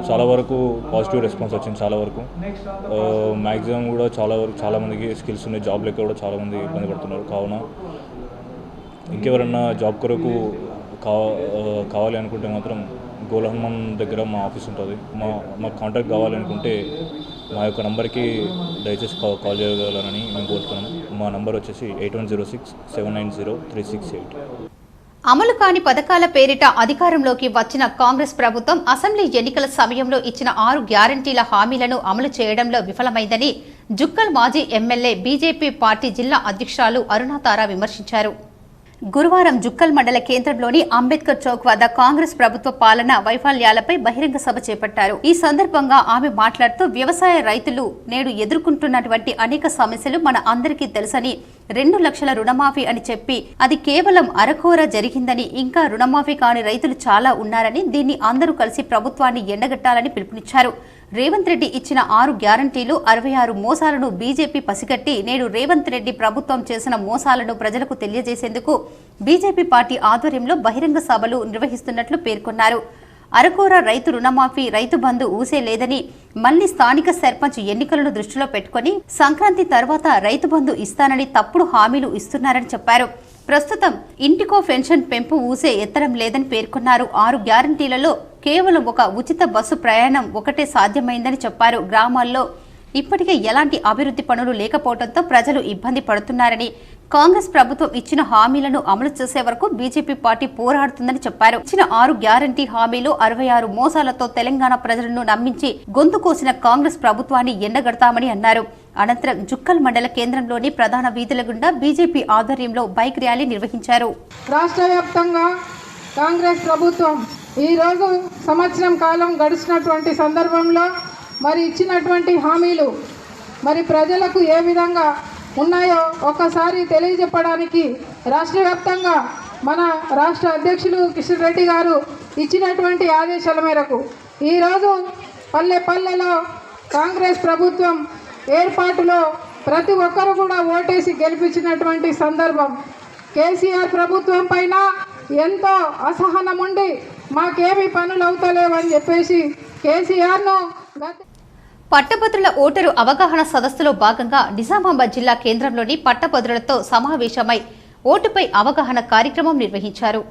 చాలా వరకు పాజిటివ్ రెస్పాన్స్ వచ్చింది. చాలా వరకు మ్యాక్సిమం కూడా చాలామందికి స్కిల్స్ ఉన్నాయి. జాబ్ లెక్క కూడా చాలామంది ఇబ్బంది పడుతున్నారు. కావున ఇంకెవరన్నా జాబ్ కొరకు కావాలి అనుకుంటే మాత్రం గోలహనుమాన్ దగ్గర మా ఆఫీస్ ఉంటుంది. మాకు కాంటాక్ట్ కావాలనుకుంటే మా యొక్క నంబర్కి దయచేసి కాల్ చేయగలరని మేము కోరుతున్నాం. మా నంబర్ వచ్చేసి 8106-790-368. అమలు కాని పథకాల పేరిట అధికారంలోకి వచ్చిన కాంగ్రెస్ ప్రభుత్వం అసెంబ్లీ ఎన్నికల సమయంలో ఇచ్చిన 6 గ్యారంటీల హామీలను అమలు చేయడంలో విఫలమైందని జుక్కల్ మాజీ ఎమ్మెల్యే బీజేపీ పార్టీ జిల్లా అధ్యక్షురాలు అరుణాతార విమర్శించారు. గురువారం జుక్కల్ మండల కేంద్రంలోని అంబేద్కర్ చౌక్ వద్ద కాంగ్రెస్ ప్రభుత్వ పాలన వైఫల్యాలపై బహిరంగ సభ చేపట్టారు. ఈ సందర్భంగా ఆమె మాట్లాడుతూ వ్యవసాయ రైతులు నేడు ఎదుర్కొంటున్నటువంటి అనేక సమస్యలు మన అందరికీ తెలుసని, 2 లక్షల రుణమాఫీ అని చెప్పి అది కేవలం అరకొర జరిగిందని, ఇంకా రుణమాఫీ కాని రైతులు చాలా ఉన్నారని, దీన్ని అందరూ కలిసి ప్రభుత్వాన్ని ఎండగట్టాలని పిలుపునిచ్చారు. రేవంత్ రెడ్డి ఇచ్చిన 6 గ్యారంటీలు 66 మోసాలను బీజేపీ పసిగట్టి నేడు రేవంత్ రెడ్డి ప్రభుత్వం చేసిన మోసాలను ప్రజలకు తెలియజేసేందుకు బీజేపీ పార్టీ ఆధ్వర్యంలో బహిరంగ సభలు నిర్వహిస్తున్నట్లు పేర్కొన్నారు. అరకొర రైతు రుణమాఫీ, రైతు బంధు ఊసే లేదని, మళ్లీ స్థానిక సర్పంచ్ ఎన్నికలను దృష్టిలో పెట్టుకుని సంక్రాంతి తర్వాత రైతు బంధు ఇస్తానని తప్పుడు హామీలు ఇస్తున్నారని చెప్పారు. ప్రస్తుతం ఇంటికో పెన్షన్ పెంపు ఊసే ఎత్తడం లేదని పేర్కొన్నారు. 6 గ్యారంటీలలో కేవలం ఒక ఉచిత బస్సు ప్రయాణం ఒకటే సాధ్యమైందని చెప్పారు. గ్రామాల్లో ఇప్పటికే ఎలాంటి అభివృద్ధి పనులు లేకపోవడంతో ప్రజలు ఇబ్బంది పడుతున్నారని, కాంగ్రెస్ ప్రభుత్వం ఇచ్చిన హామీలను అమలు చేసే వరకు బీజేపీ పార్టీ పోరాడుతుందని చెప్పారు. ఇచ్చిన 6 గ్యారంటీ హామీలు 66 మోసాలతో తెలంగాణ ప్రజలను నమ్మించి గొంతు కోసిన కాంగ్రెస్ ప్రభుత్వాన్ని ఎండగడతామని అన్నారు. అనంతరం జుక్కల్ మండల కేంద్రంలోని ప్రధాన వీధుల గుండా బీజేపీ ఆధ్వర్యంలో బైక్ ర్యాలీ నిర్వహించారు. రాష్ట్ర వ్యాప్తంగా కాంగ్రెస్ ప్రభుత్వం ఈరోజు సంవత్సరం కాలం గడిచినటువంటి సందర్భంలో మరి ఇచ్చినటువంటి హామీలు మరి ప్రజలకు ఏ విధంగా ఉన్నాయో ఒకసారి తెలియజెప్పడానికి రాష్ట్ర వ్యాప్తంగా మన రాష్ట్ర అధ్యక్షులు కిషన్ రెడ్డి గారు ఇచ్చినటువంటి ఆదేశాల మేరకు ఈరోజు పల్లెలో కాంగ్రెస్ ప్రభుత్వం ఏర్పాటులో ప్రతి ఒక్కరు కూడా ఓటేసి గెలిపించినటువంటి సందర్భం. కేసీఆర్ ప్రభుత్వం పైన ఎంతో అసహనం ఉండి మాకేమీ పనులు అవుతలేవని చెప్పేసి కేసీఆర్ను పట్టభద్రుల ఓటరు అవగాహన సదస్సులో భాగంగా నిజామాబాద్ జిల్లా కేంద్రంలోని పట్టభద్రులతో సమావేశమై ఓటుపై అవగాహన కార్యక్రమం నిర్వహించారు.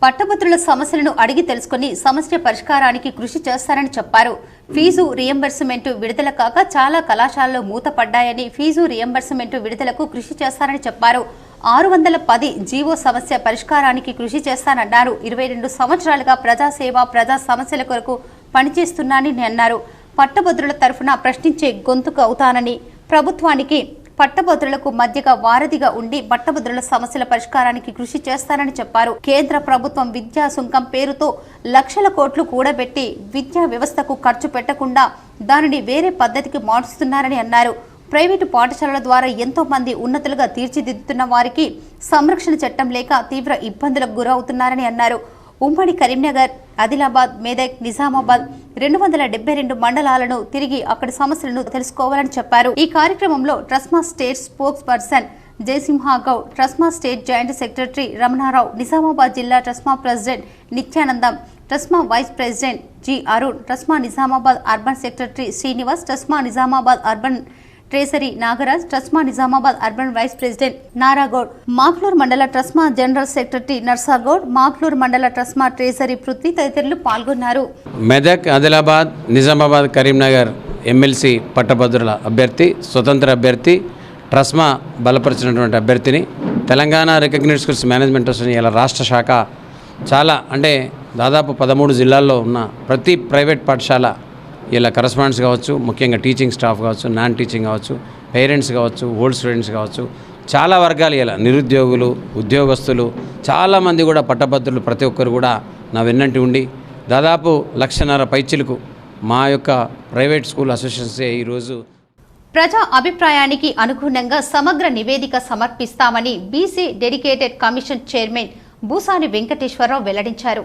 పట్టభద్రుల సమస్యలను అడిగి తెలుసుకుని సమస్య పరిష్కారానికి కృషి చేస్తారని చెప్పారు. ఫీజు రియంబర్స్మెంట్ విడుదల కాక చాలా కళాశాలలు మూతపడ్డాయని, ఫీజు రియంబర్స్మెంట్ విడుదలకు కృషి చేస్తారని చెప్పారు. 610 జీవో సమస్య పరిష్కారానికి కృషి చేస్తానన్నారు. 22 సంవత్సరాలుగా ప్రజాసేవ, ప్రజా సమస్యల కొరకు పనిచేస్తున్నానని అన్నారు. పట్టభద్రుల తరఫున ప్రశ్నించే గొంతుకు అవుతానని, ప్రభుత్వానికి పట్టభద్రులకు మధ్యగా వారధిగా ఉండి పట్టభద్రుల సమస్యల పరిష్కారానికి కృషి చేస్తానని చెప్పారు. కేంద్ర ప్రభుత్వం విద్యా సుంకం పేరుతో లక్షల కోట్లు కూడబెట్టి విద్యా వ్యవస్థకు ఖర్చు పెట్టకుండా దానిని వేరే పద్ధతికి మారుస్తున్నారని అన్నారు. ప్రైవేటు పాఠశాలల ద్వారా ఎంతో మంది ఉన్నతులుగా తీర్చిదిద్దుతున్న వారికి సంరక్షణ చట్టం లేక తీవ్ర ఇబ్బందులకు గురవుతున్నారని అన్నారు. ఉమ్మడి కరీంనగర్, ఆదిలాబాద్, మెదక్, నిజామాబాద్ 272 మండలాలను తిరిగి అక్కడి సమస్యలను తెలుసుకోవాలని చెప్పారు. ఈ కార్యక్రమంలో TRSMA state spokesperson Jayasimha Goud, TRSMA state joint secretary Ramana Rao, Nizamabad జిల్లా TRSMA president Nityanandam, TRSMA vice president G Arun, TRSMA Nizamabad urban secretary Srinivas, TRSMA Nizamabad urban treasury Nagaraj, TRSMA Nizamabad urban vice president Nara Goud, Makloor మండల ట్రస్మా జనరల్ సెక్రటరీ నర్సాగౌడ్, మాక్లూర్ మండల ట్రస్మా ట్రెజరీ పృథ్వీ తదితరులు పాల్గొన్నారు. మెదక్, ఆదిలాబాద్, నిజామాబాద్, కరీంనగర్ ఎమ్మెల్సీ పట్టభద్రుల అభ్యర్థి, స్వతంత్ర అభ్యర్థి, ట్రస్మా బలపరిచినటువంటి అభ్యర్థిని Telangana recognised schools management association ఇలా రాష్ట్ర శాఖ చాలా అంటే దాదాపు 13 జిల్లాల్లో ఉన్న ప్రతి ప్రైవేట్ పాఠశాల ఇలా కరస్పాండెంట్స్ కావచ్చు, ముఖ్యంగా టీచింగ్ స్టాఫ్ కావచ్చు, నాన్ టీచింగ్ కావచ్చు, పేరెంట్స్ కావచ్చు, ఓల్డ్ స్టూడెంట్స్ కావచ్చు, చాలా వర్గాలు ఇలా నిరుద్యోగులు, ఉద్యోగస్తులు చాలామంది కూడా పట్టభద్రులు ప్రతి ఒక్కరు కూడా నా వెన్నంటి ఉండి దాదాపు 1,50,000 పైచిలకు మా యొక్క ప్రైవేట్ స్కూల్ అసోసియేషన్సే ఈరోజు ప్రజా అభిప్రాయానికి అనుగుణంగా సమగ్ర నివేదిక సమర్పిస్తామని BC dedicated commission chairman Busani Venkateswara Rao వెల్లడించారు.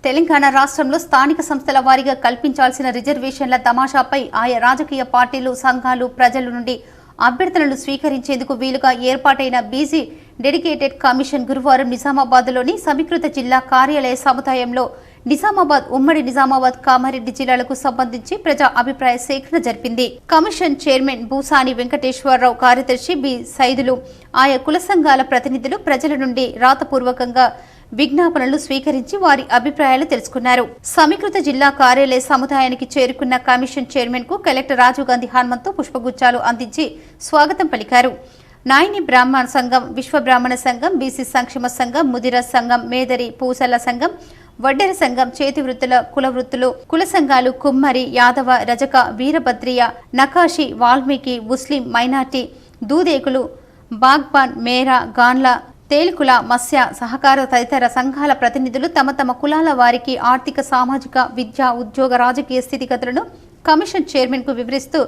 తెలంగాణ రాష్ట్రంలో స్థానిక సంస్థల వారీగా కల్పించాల్సిన రిజర్వేషన్ల తమాషాపై ఆయా రాజకీయ పార్టీలు, సంఘాలు, ప్రజల నుండి అభ్యర్థనలు స్వీకరించేందుకు వీలుగా ఏర్పాటైన బీసీ డెడికేటెడ్ కమిషన్ గురువారం నిజామాబాద్లోని సమీకృత జిల్లా కార్యాలయ సముదాయంలో నిజామాబాద్, ఉమ్మడి నిజామాబాద్, కామారెడ్డి జిల్లాలకు సంబంధించి ప్రజా అభిప్రాయ సేకరణ జరిపింది. కమిషన్ చైర్మన్ బూసాని వెంకటేశ్వరరావు, కార్యదర్శి బి సైదులు, ఆయా కుల సంఘాల ప్రతినిధులు ప్రజల నుండి రాతపూర్వకంగా విజ్ఞాపనలు స్వీకరించి వారి అభిప్రాయాలు తెలుసుకున్నారు. సమీకృత జిల్లా కార్యాలయ సముదాయానికి చేరుకున్న కమిషన్ చైర్మన్ కు కలెక్టర్ రాజీవ్ గాంధీ హనుమంతు పుష్పగుచ్చాలు అందించి స్వాగతం పలికారు. నాయని బ్రాహ్మణ సంఘం, విశ్వ బ్రాహ్మణ సంఘం, బీసీ సంక్షేమ సంఘం, ముదిర సంఘం, మేదరి పూసల సంఘం, వడ్డెర సంఘం, చేతి వృత్తుల, కుల వృత్తులు, కుల సంఘాలు, కుమ్మరి, యాదవ, రజక, వీరభద్రియ, నకాషి, వాల్మీకి, ముస్లిం, మైనార్టీ, దూదేకులు, బాగ్బాన్, మేరా, గాన్ల, తేలికుల, మత్స్య, సహకార తదితర సంఘాల ప్రతినిధులు తమ తమ కులాల వారికి ఆర్థిక, సామాజిక, విద్యా, ఉద్యోగ, రాజకీయ స్థితిగతులను కమిషన్ చైర్మన్ కు వివరిస్తూ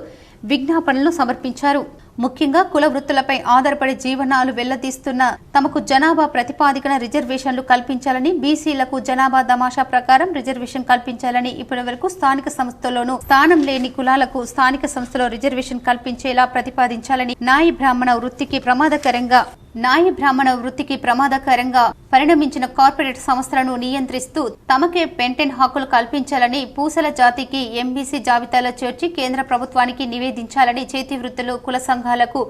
విజ్ఞాపనలు సమర్పించారు. ముఖ్యంగా కుల వృత్తులపై ఆధారపడి జీవనాలు వెళ్లదీస్తున్న తమకు జనాభా ప్రతిపాదికన రిజర్వేషన్లు కల్పించాలని, బీసీలకు జనాభా దమాషా ప్రకారం రిజర్వేషన్ కల్పించాలని, ఇప్పటి వరకు స్థానిక సంస్థల్లోనూ స్థానం లేని కులాలకు స్థానిక సంస్థలో రిజర్వేషన్ కల్పించేలా ప్రతిపాదించాలని, నాయి బ్రాహ్మణ వృత్తికి ప్రమాదకరంగా పరిణమించిన కార్పొరేట్ సంస్థలను నియంత్రిస్తూ తమకే పెంటెన్ హక్కులు కల్పించాలని, పూసల జాతికి ఎంబీసీ జాబితాలో చేర్చి కేంద్ర ప్రభుత్వానికి నివేదించాలని, చేతి వృత్తులు, కుల సంఘాలకు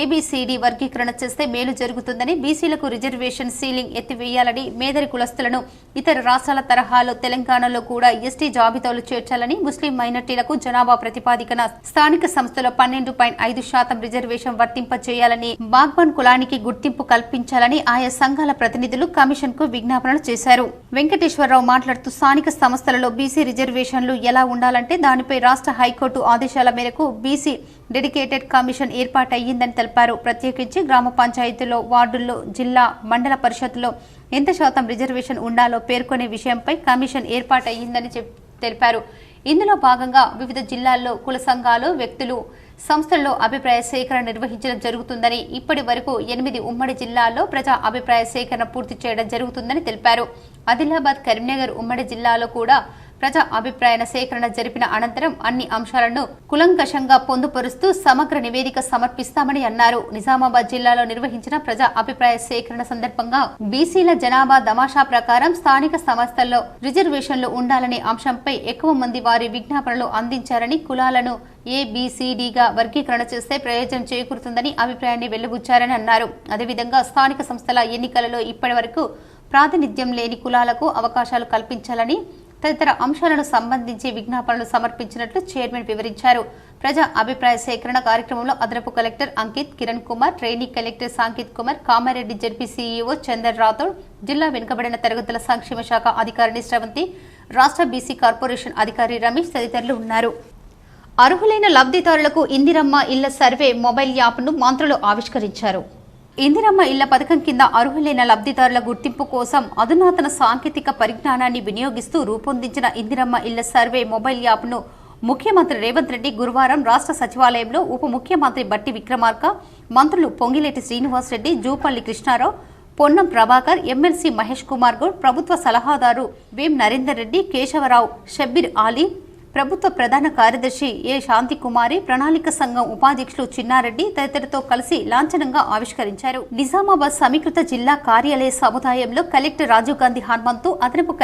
ఏబీసీడీ వర్గీకరణ చేస్తే మేలు జరుగుతుందని, బీసీలకు రిజర్వేషన్ సీలింగ్ ఎత్తివేయాలని, మేదరి కులస్తులను ఇతర రాష్ట్రాల తరహాలో తెలంగాణలో కూడా ఎస్టీ జాబితాలో చేర్చాలని, ముస్లిం మైనార్టీలకు జనాభా ప్రతిపాదికన స్థానిక సంస్థలో 12.5% రిజర్వేషన్ వర్తింపచేయాలని, బాగ్బాన్ కులానికి గుర్తింపు కల్పించాలని ఆయా సంఘాల ప్రతినిధులు కమిషన్ కు విజ్ఞాపనలు చేశారు. వెంకటేశ్వరరావు మాట్లాడుతూ స్థానిక సంస్థలలో బీసీ రిజర్వేషన్లు ఎలా ఉండాలంటే దానిపై రాష్ట్ర హైకోర్టు ఆదేశాల మేరకు బీసీ డెడికేటెడ్ కమిషన్ ఏర్పాటయ్యిందని తెలిపారు. ప్రత్యేకించి గ్రామ పంచాయతీల్లో, వార్డుల్లో, జిల్లా, మండల పరిషత్తులో ఎంత శాతం రిజర్వేషన్ ఉండాలో పేర్కొనే విషయంపై కమిషన్ ఏర్పాటయ్యిందని తెలిపారు. ఇందులో భాగంగా వివిధ జిల్లాల్లో కుల సంఘాలు, వ్యక్తులు, సంస్థల్లో అభిప్రాయ సేకరణ నిర్వహించడం జరుగుతుందని, ఇప్పటి వరకు 8 ఉమ్మడి జిల్లాల్లో ప్రజా అభిప్రాయ సేకరణ పూర్తి చేయడం జరుగుతుందని తెలిపారు. ఆదిలాబాద్, కరీంనగర్ ఉమ్మడి జిల్లాలో కూడా ప్రజా అభిప్రాయ సేకరణ జరిపిన అనంతరం అన్ని అంశాలను కులంకషంగా పొందుపరుస్తూ సమగ్ర నివేదిక సమర్పిస్తామని అన్నారు. నిజామాబాద్ జిల్లాలో నిర్వహించిన ప్రజా అభిప్రాయ సేకరణ సందర్భంగా బీసీల జనాభా దమాషా ప్రకారం స్థానిక సంస్థల్లో రిజర్వేషన్లు ఉండాలనే అంశంపై ఎక్కువ మంది వారి విజ్ఞాపనలు అందించారని, కులాలను ఏబిసిడిగా వర్గీకరణ చేస్తే ప్రయోజనం చేకూరుతుందని అభిప్రాయాన్ని వెళ్లిబుచ్చారని అన్నారు. అదేవిధంగా స్థానిక సంస్థల ఎన్నికలలో ఇప్పటి వరకు ప్రాతినిధ్యం లేని కులాలకు అవకాశాలు కల్పించాలని తదితర అంశాలను సంబంధించి విజ్ఞాపనలు సమర్పించినట్లు చైర్మన్ వివరించారు. ప్రజా అభిప్రాయ సేకరణ కార్యక్రమంలో అదనపు collector Ankit, Kiran Kumar, trainee collector Sankit Kumar, Kamareddy ZP CEO Chander Rathod, జిల్లా వెనుకబడిన తరగతుల సంక్షేమ శాఖ అధికారిని శ్రవంతి, రాష్ట్ర బీసీ కార్పొరేషన్ అధికారి రమేష్ తదితరులు ఉన్నారు. అర్హులైన లబ్ధిదారులకు ఇందిరమ్మ ఇళ్ల సర్వే మొబైల్ యాప్ను మంత్రులు ఆవిష్కరించారు. ఇందిరమ్మ ఇళ్ల పథకం కింద అర్హులైన లబ్ధిదారుల గుర్తింపు కోసం అధునాతన సాంకేతిక పరిజ్ఞానాన్ని వినియోగిస్తూ రూపొందించిన ఇందిరమ్మ ఇళ్ల సర్వే మొబైల్ యాప్ను ముఖ్యమంత్రి రేవంత్ రెడ్డి గురువారం రాష్ట్ర సచివాలయంలో ఉప ముఖ్యమంత్రి బట్టి విక్రమార్క, మంత్రులు పొంగిలేటి శ్రీనివాసరెడ్డి, జూపల్లి కృష్ణారావు, పొన్నం ప్రభాకర్, ఎమ్మెల్సీ మహేష్ కుమార్ గౌడ్, ప్రభుత్వ సలహాదారు వేం నరేందర్ రెడ్డి, కేశవరావు, షబ్బీర్ ఆలీ, ప్రభుత్వ ప్రధాన కార్యదర్శి ఏ శాంతికుమారి, ప్రణాళిక సంఘం ఉపాధ్యక్షులు చిన్నారెడ్డి తదితరులతో కలిసి లాంఛనంగా ఆవిష్కరించారు. నిజామాబాద్ సమీకృత జిల్లా కార్యాలయ సముదాయంలో కలెక్టర్ రాజీవ్ గాంధీ హనుమంతు, అదనపు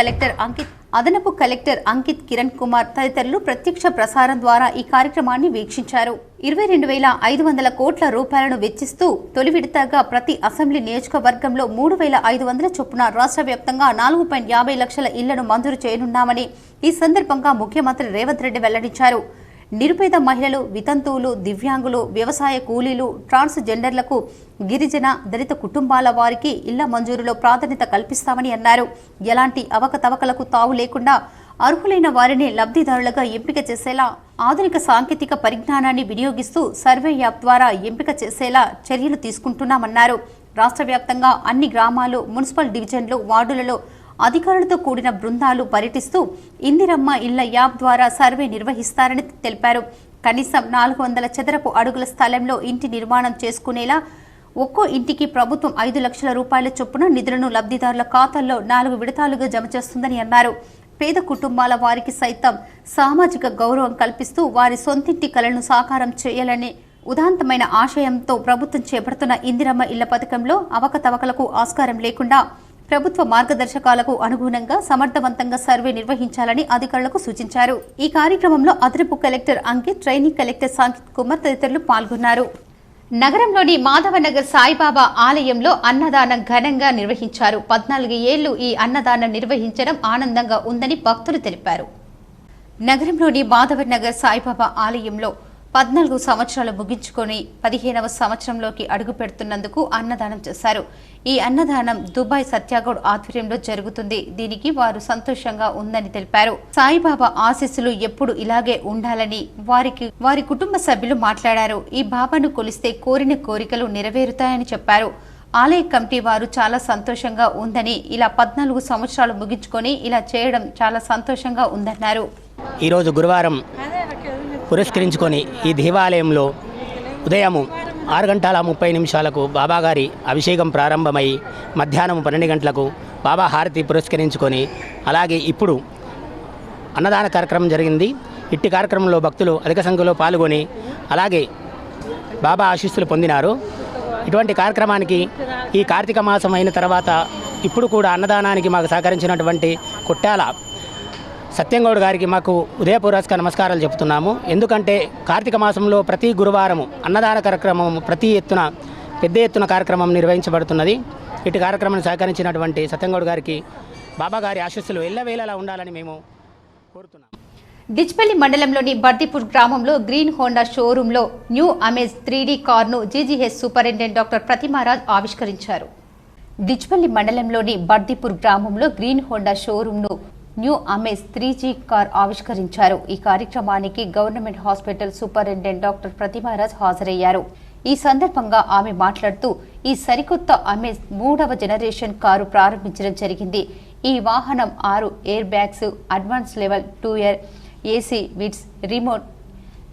కలెక్టర్ అంకిత్, కిరణ్ కుమార్ తదితరులు ప్రత్యక్ష ప్రసారం ద్వారా ఈ కార్యక్రమాన్ని వీక్షించారు. 22,500 కోట్ల రూపాయలను వెచ్చిస్తూ తొలి విడతగా ప్రతి అసెంబ్లీ నియోజకవర్గంలో 3,500 చొప్పున రాష్ట్ర వ్యాప్తంగా 4.50 లక్షల ఇళ్లను మంజూరు చేయనున్నామని ఈ సందర్భంగా ముఖ్యమంత్రి రేవంత్ రెడ్డి వెల్లడించారు. నిరుపేద మహిళలు, వితంతువులు, దివ్యాంగులు, వ్యవసాయ కూలీలు, ట్రాన్స్జెండర్లకు, గిరిజన, దళిత కుటుంబాల వారికి ఇళ్ల మంజూరులో ప్రాధాన్యత కల్పిస్తామని అన్నారు. ఎలాంటి అవకతవకలకు తావు లేకుండా అర్హులైన వారిని లబ్ధిదారులుగా ఎంపిక చేసేలా ఆధునిక సాంకేతిక పరిజ్ఞానాన్ని వినియోగిస్తూ సర్వే యాప్ ద్వారా ఎంపిక చేసేలా చర్యలు తీసుకుంటున్నామన్నారు. రాష్ట్ర వ్యాప్తంగా అన్ని గ్రామాలు, మున్సిపల్ డివిజన్లు, వార్డులలో అధికారులతో కూడిన బృందాలు పర్యటిస్తూ ఇందిరమ్మ ఇళ్ల యాప్ ద్వారా సర్వే నిర్వహిస్తారని తెలిపారు. కనీసం 400 చదరపు అడుగుల స్థలంలో ఇంటి నిర్మాణం చేసుకునేలా ఒక్కో ఇంటికి ప్రభుత్వం 5 లక్షల రూపాయల చొప్పున నిధులను లబ్ధిదారుల ఖాతాల్లో 4 విడతాలుగా జమ చేస్తుందని అన్నారు. పేద కుటుంబాల వారికి సైతం సామాజిక గౌరవం కల్పిస్తూ వారి సొంతింటి కలను సాకారం చేయాలనే ఉదాత్తమైన ఆశయంతో ప్రభుత్వం చేపడుతున్న ఇందిరమ్మ ఇళ్ల పథకంలో అవకతవకలకు ఆస్కారం లేకుండా ప్రభుత్వ మార్గదర్శకాలకు అనుగుణంగా సమర్థవంతంగా సర్వే నిర్వహించాలని అధికారులకు సూచించారు. ఈ కార్యక్రమంలో అదనపు collector Ankit, training collector Sankit Kumar తదితరులు పాల్గొన్నారు. నగరంలోని మాధవనగర్ సాయిబాబా ఆలయంలో అన్నదానం ఘనంగా నిర్వహించారు. 14 ఏళ్లు ఈ అన్నదానం నిర్వహించడం ఆనందంగా ఉందని భక్తులు తెలిపారు. నగరంలోని మాధవనగర్ సాయిబాబా ఆలయంలో 14 సంవత్సరాలు ముగించుకొని 15వ సంవత్సరంలోకి అడుగు పెడుతున్నందుకు అన్నదానం చేశారు. ఈ అన్నదానం దుబాయ్ సత్యాగౌడ్ ఆధ్వర్యంలో జరుగుతుంది. దీనికి వారు సంతోషంగా ఉందని తెలిపారు. సాయిబాబా ఆశీస్సులు ఎప్పుడు ఇలాగే ఉండాలని వారి కుటుంబ సభ్యులు మాట్లాడారు. ఈ బాబాను కొలిస్తే కోరిన కోరికలు నెరవేరుతాయని చెప్పారు. ఆలయ కమిటీ వారు చాలా సంతోషంగా ఉందని, ఇలా 14 సంవత్సరాలు ముగించుకొని ఇలా చేయడం చాలా సంతోషంగా ఉందన్నారు. ఈరోజు గురువారం పురస్కరించుకొని ఈ దేవాలయంలో ఉదయం 6:30 బాబాగారి అభిషేకం ప్రారంభమై మధ్యాహ్నం 12 గంటలకు బాబా హారతి పురస్కరించుకొని అలాగే ఇప్పుడు అన్నదాన కార్యక్రమం జరిగింది. ఇట్టి కార్యక్రమంలో భక్తులు అధిక సంఖ్యలో పాల్గొని అలాగే బాబా ఆశీస్సులు పొందినారు. ఇటువంటి కార్యక్రమానికి ఈ కార్తీక మాసం అయిన తర్వాత ఇప్పుడు కూడా అన్నదానానికి మాకు సహకరించినటువంటి కొట్టాల సత్యంగౌడ్ గారికి మాకు ఉదయపూర్వక నమస్కారాలు చెప్తున్నాము. ఎందుకంటే కార్తీక మాసంలో ప్రతి గురువారం అన్నదాన కార్యక్రమం పెద్ద ఎత్తున కార్యక్రమం నిర్వహించబడుతున్నది. ఇటు కార్యక్రమాన్ని సహకరించినటువంటి సత్యంగౌడ్ గారికి బాబా గారి ఆశీస్సులు ఎల్లవేళలా ఉండాలని మేము కోరుతున్నాం. డిచ్పల్లి మండలంలోని బర్దిపూర్ గ్రామంలో గ్రీన్ హోండా షోరూంలో న్యూ అమేజ్ 3D కార్ను జీజీహెచ్ సూపరింటెండెంట్ డాక్టర్ ప్రతిమారాజ్ ఆవిష్కరించారు. డిచ్పల్లి మండలంలోని బర్దిపూర్ గ్రామంలో గ్రీన్ హోండా షోరూంను న్యూ అమేజ్ 3G కార్ ఆవిష్కరించారు. ఈ కార్యక్రమానికి government hospital superintendent doctor Pratimaraj హాజరయ్యారు. ఈ సందర్భంగా ఆమె మాట్లాడుతూ ఈ సరికొత్త అమేజ్ 3వ జనరేషన్ కారు ప్రారంభించడం జరిగింది. ఈ వాహనం 6 air bags, advance level 2 rear AC vents, remote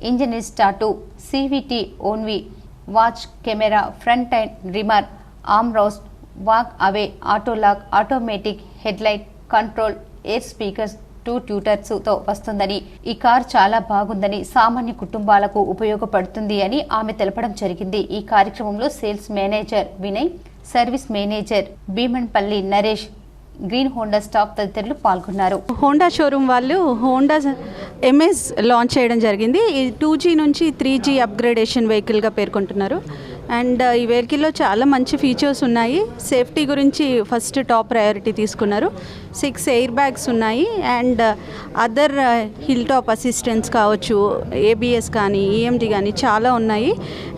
engine start, CVT ఓన్వి, వాచ్, కెమెరా, ఫ్రంట్ అండ్ రిమర్, armrest, walk away, auto lock, automatic headlight control, air speakers, 2 ట్యూటర్స్తో వస్తుందని, ఈ కార్ చాలా బాగుందని, సామాన్య కుటుంబాలకు ఉపయోగపడుతుంది అని ఆమె తెలపడం జరిగింది. ఈ కార్యక్రమంలో sales manager Vinay, service manager Bhimanpalli Naresh, green Honda staff తదితరులు పాల్గొన్నారు. హోండా షోరూమ్ వాళ్ళు హోండా ఎంఎస్ లాంచ్ చేయడం జరిగింది. ఈ 2G నుంచి 3G అప్గ్రేడేషన్ వెహికల్గా పేర్కొంటున్నారు. అండ్ ఈ వెహికల్లో చాలా మంచి ఫీచర్స్ ఉన్నాయి. సేఫ్టీ గురించి ఫస్ట్ టాప్ ప్రయారిటీ తీసుకున్నారు. 6 ఎయిర్ బ్యాగ్స్ ఉన్నాయి. And other hill top assistants కావచ్చు, ABS కానీ, EMD కానీ చాలా ఉన్నాయి.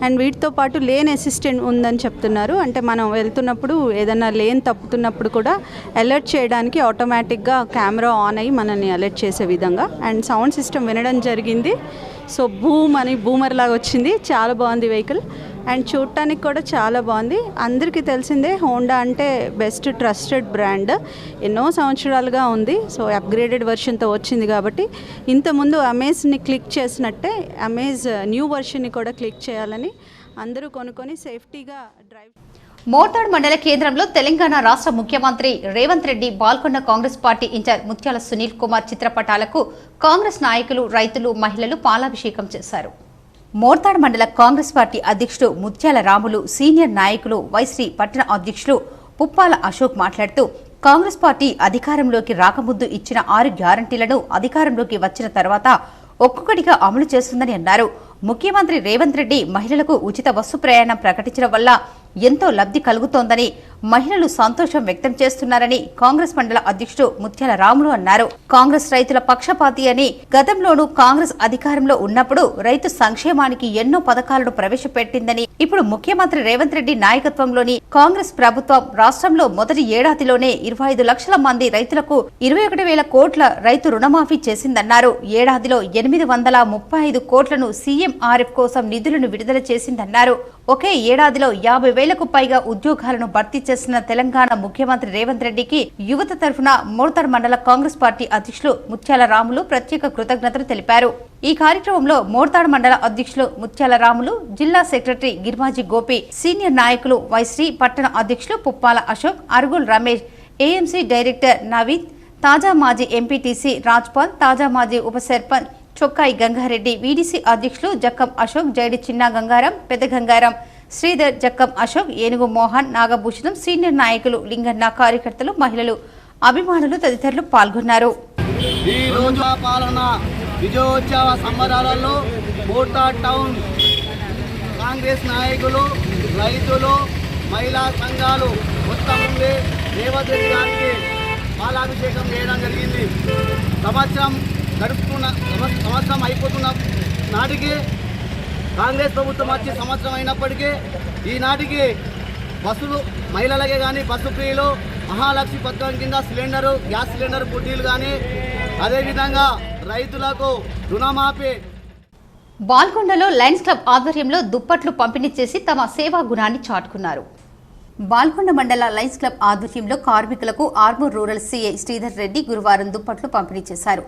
అండ్ వీటితో పాటు లేన్ అసిస్టెంట్ ఉందని చెప్తున్నారు. అంటే మనం వెళ్తున్నప్పుడు ఏదైనా లేన్ తప్పుతున్నప్పుడు కూడా అలర్ట్ చేయడానికి ఆటోమేటిక్గా కెమెరా ఆన్ అయ్యి మనల్ని అలర్ట్ చేసే విధంగా. అండ్ సౌండ్ సిస్టమ్ వినడం జరిగింది. సో బూమర్ లాగా వచ్చింది. చాలా బాగుంది వెహికల్. అండ్ చూడటానికి కూడా చాలా బాగుంది. అందరికీ తెలిసిందే హోండా అంటే బెస్ట్ ట్రస్టెడ్ బ్రాండ్, ఎన్నో సంవత్సరాలుగా ఉంది. సో అప్గ్రేడెడ్ వెర్షన్తో వచ్చింది కాబట్టి ఇంతకుముందు అమేజ్ని క్లిక్ చేసినట్టే అమేజ్ న్యూ వెర్షన్ని కూడా క్లిక్ చేయాలని అందరూ కొనుక్కొని సేఫ్టీగా డ్రైవ్. మోర్తాడ్ మండల కేంద్రంలో తెలంగాణ రాష్ట్ర ముఖ్యమంత్రి రేవంత్ రెడ్డి, బాల్కొండ కాంగ్రెస్ పార్టీ ఇన్ఛార్జ్ ముత్యాల సునీల్ కుమార్ చిత్రపటాలకు కాంగ్రెస్ నాయకులు, రైతులు, మహిళలు పాలాభిషేకం చేశారు. మోర్తాడ్ మండల కాంగ్రెస్ పార్టీ అధ్యక్షుడు ముత్యాల రాములు, సీనియర్ నాయకులు వైశ్రీ పట్టణ అధ్యక్షులు పుప్పాల అశోక్ మాట్లాడుతూ కాంగ్రెస్ పార్టీ అధికారంలోకి రాకముందు ఇచ్చిన 6 గ్యారంటీలను అధికారంలోకి వచ్చిన తర్వాత ఒక్కొక్కటిగా అమలు చేస్తుందని అన్నారు. ముఖ్యమంత్రి రేవంత్ రెడ్డి మహిళలకు ఉచిత బస్సు ప్రయాణం ప్రకటించడం వల్ల ఎంతో లబ్ధి కలుగుతోందని మహిళలు సంతోషం వ్యక్తం చేస్తున్నారని కాంగ్రెస్ మండల అధ్యక్షుడు ముత్యాల రాములు అన్నారు. కాంగ్రెస్ రైతుల పక్షపాతి అని, గతంలోనూ కాంగ్రెస్ అధికారంలో ఉన్నప్పుడు రైతు సంక్షేమానికి ఎన్నో పథకాలను ప్రవేశపెట్టిందని, ఇప్పుడు ముఖ్యమంత్రి రేవంత్ రెడ్డి నాయకత్వంలోని కాంగ్రెస్ ప్రభుత్వం రాష్ట్రంలో మొదటి ఏడాదిలోనే 25 లక్షల మంది రైతులకు 21,000 కోట్ల రైతు రుణమాఫీ చేసిందన్నారు. ఏడాదిలో 835 కోట్లను సీఎంఆర్ఎఫ్ కోసం నిధులను విడుదల చేసిందన్నారు. ఒకే ఏడాదిలో 50,000కు పైగా ఉద్యోగాలను భర్తీ చేసిన తెలంగాణ ముఖ్యమంత్రి రేవంత్ రెడ్డికి యువత తరఫున మోర్తాడ్ మండల కాంగ్రెస్ పార్టీ అధ్యక్షులు ముత్యాల రాములు ప్రత్యేక కృతజ్ఞతలు తెలిపారు. ఈ కార్యక్రమంలో మోర్తాడ్ మండల అధ్యక్షులు ముత్యాల రాములు, జిల్లా సెక్రటరీ గిర్మాజీ గోపి, సీనియర్ నాయకులు వైశ్రీ, పట్టణ అధ్యక్షులు పుప్పాల అశోక్, అరుగుల్ రమేష్, ఏఎంసీ డైరెక్టర్ నవీద్, తాజా మాజీ ఎంపీటీసీ రాజ్పాల్, తాజా మాజీ ఉప సర్పంచ్ చొక్కాయి గంగారెడ్డి, వీడీసీ అధ్యక్షులు జక్కం అశోక్, జైడి చిన్న గంగారం, పెద్ద గంగారం, శ్రీధర్, జక్కం అశోక్, ఏనుగు మోహన్, నాగభూషణం, సీనియర్ నాయకులు లింగన్న, కార్యకర్తలు, మహిళలు, అభిమానులు తదితరులు పాల్గొన్నారు. ఈ రోజు పాలన విజయోత్సవ సంబరాలలో మోర్తాడ్ టౌన్ కాంగ్రెస్ నాయకులు, రైతులు, మహిళా సంఘాలు మొత్తం రేవంత్ రెడ్డి గారికి పాలాభిషేకం చేయడం జరిగింది. సంవత్సరం అయిపోతున్న నాటికి కాంగ్రెస్ ప్రభుత్వం వచ్చి సంవత్సరం అయినప్పటికీ ఈనాటికి బస్సులు మహిళలకే కానీ బస్సు ఫ్రీలు, మహాలక్ష్మి పథకం కింద సిలిండరు, గ్యాస్ సిలిండర్ బుడ్డీలు కానీ, అదేవిధంగా రైతులకు రుణమాఫీ. బాల్కొండలో లయన్స్ క్లబ్ ఆధ్వర్యంలో దుప్పట్లు పంపిణీ చేసి తమ సేవా గుణాన్ని చాటుకున్నారు. బాల్కొండ మండల లయన్స్ క్లబ్ ఆధ్వర్యంలో కార్మికులకు ఆర్మూర్ రూరల్ సీఐ శ్రీధర్ రెడ్డి గురువారం దుప్పట్లు పంపిణీ చేశారు.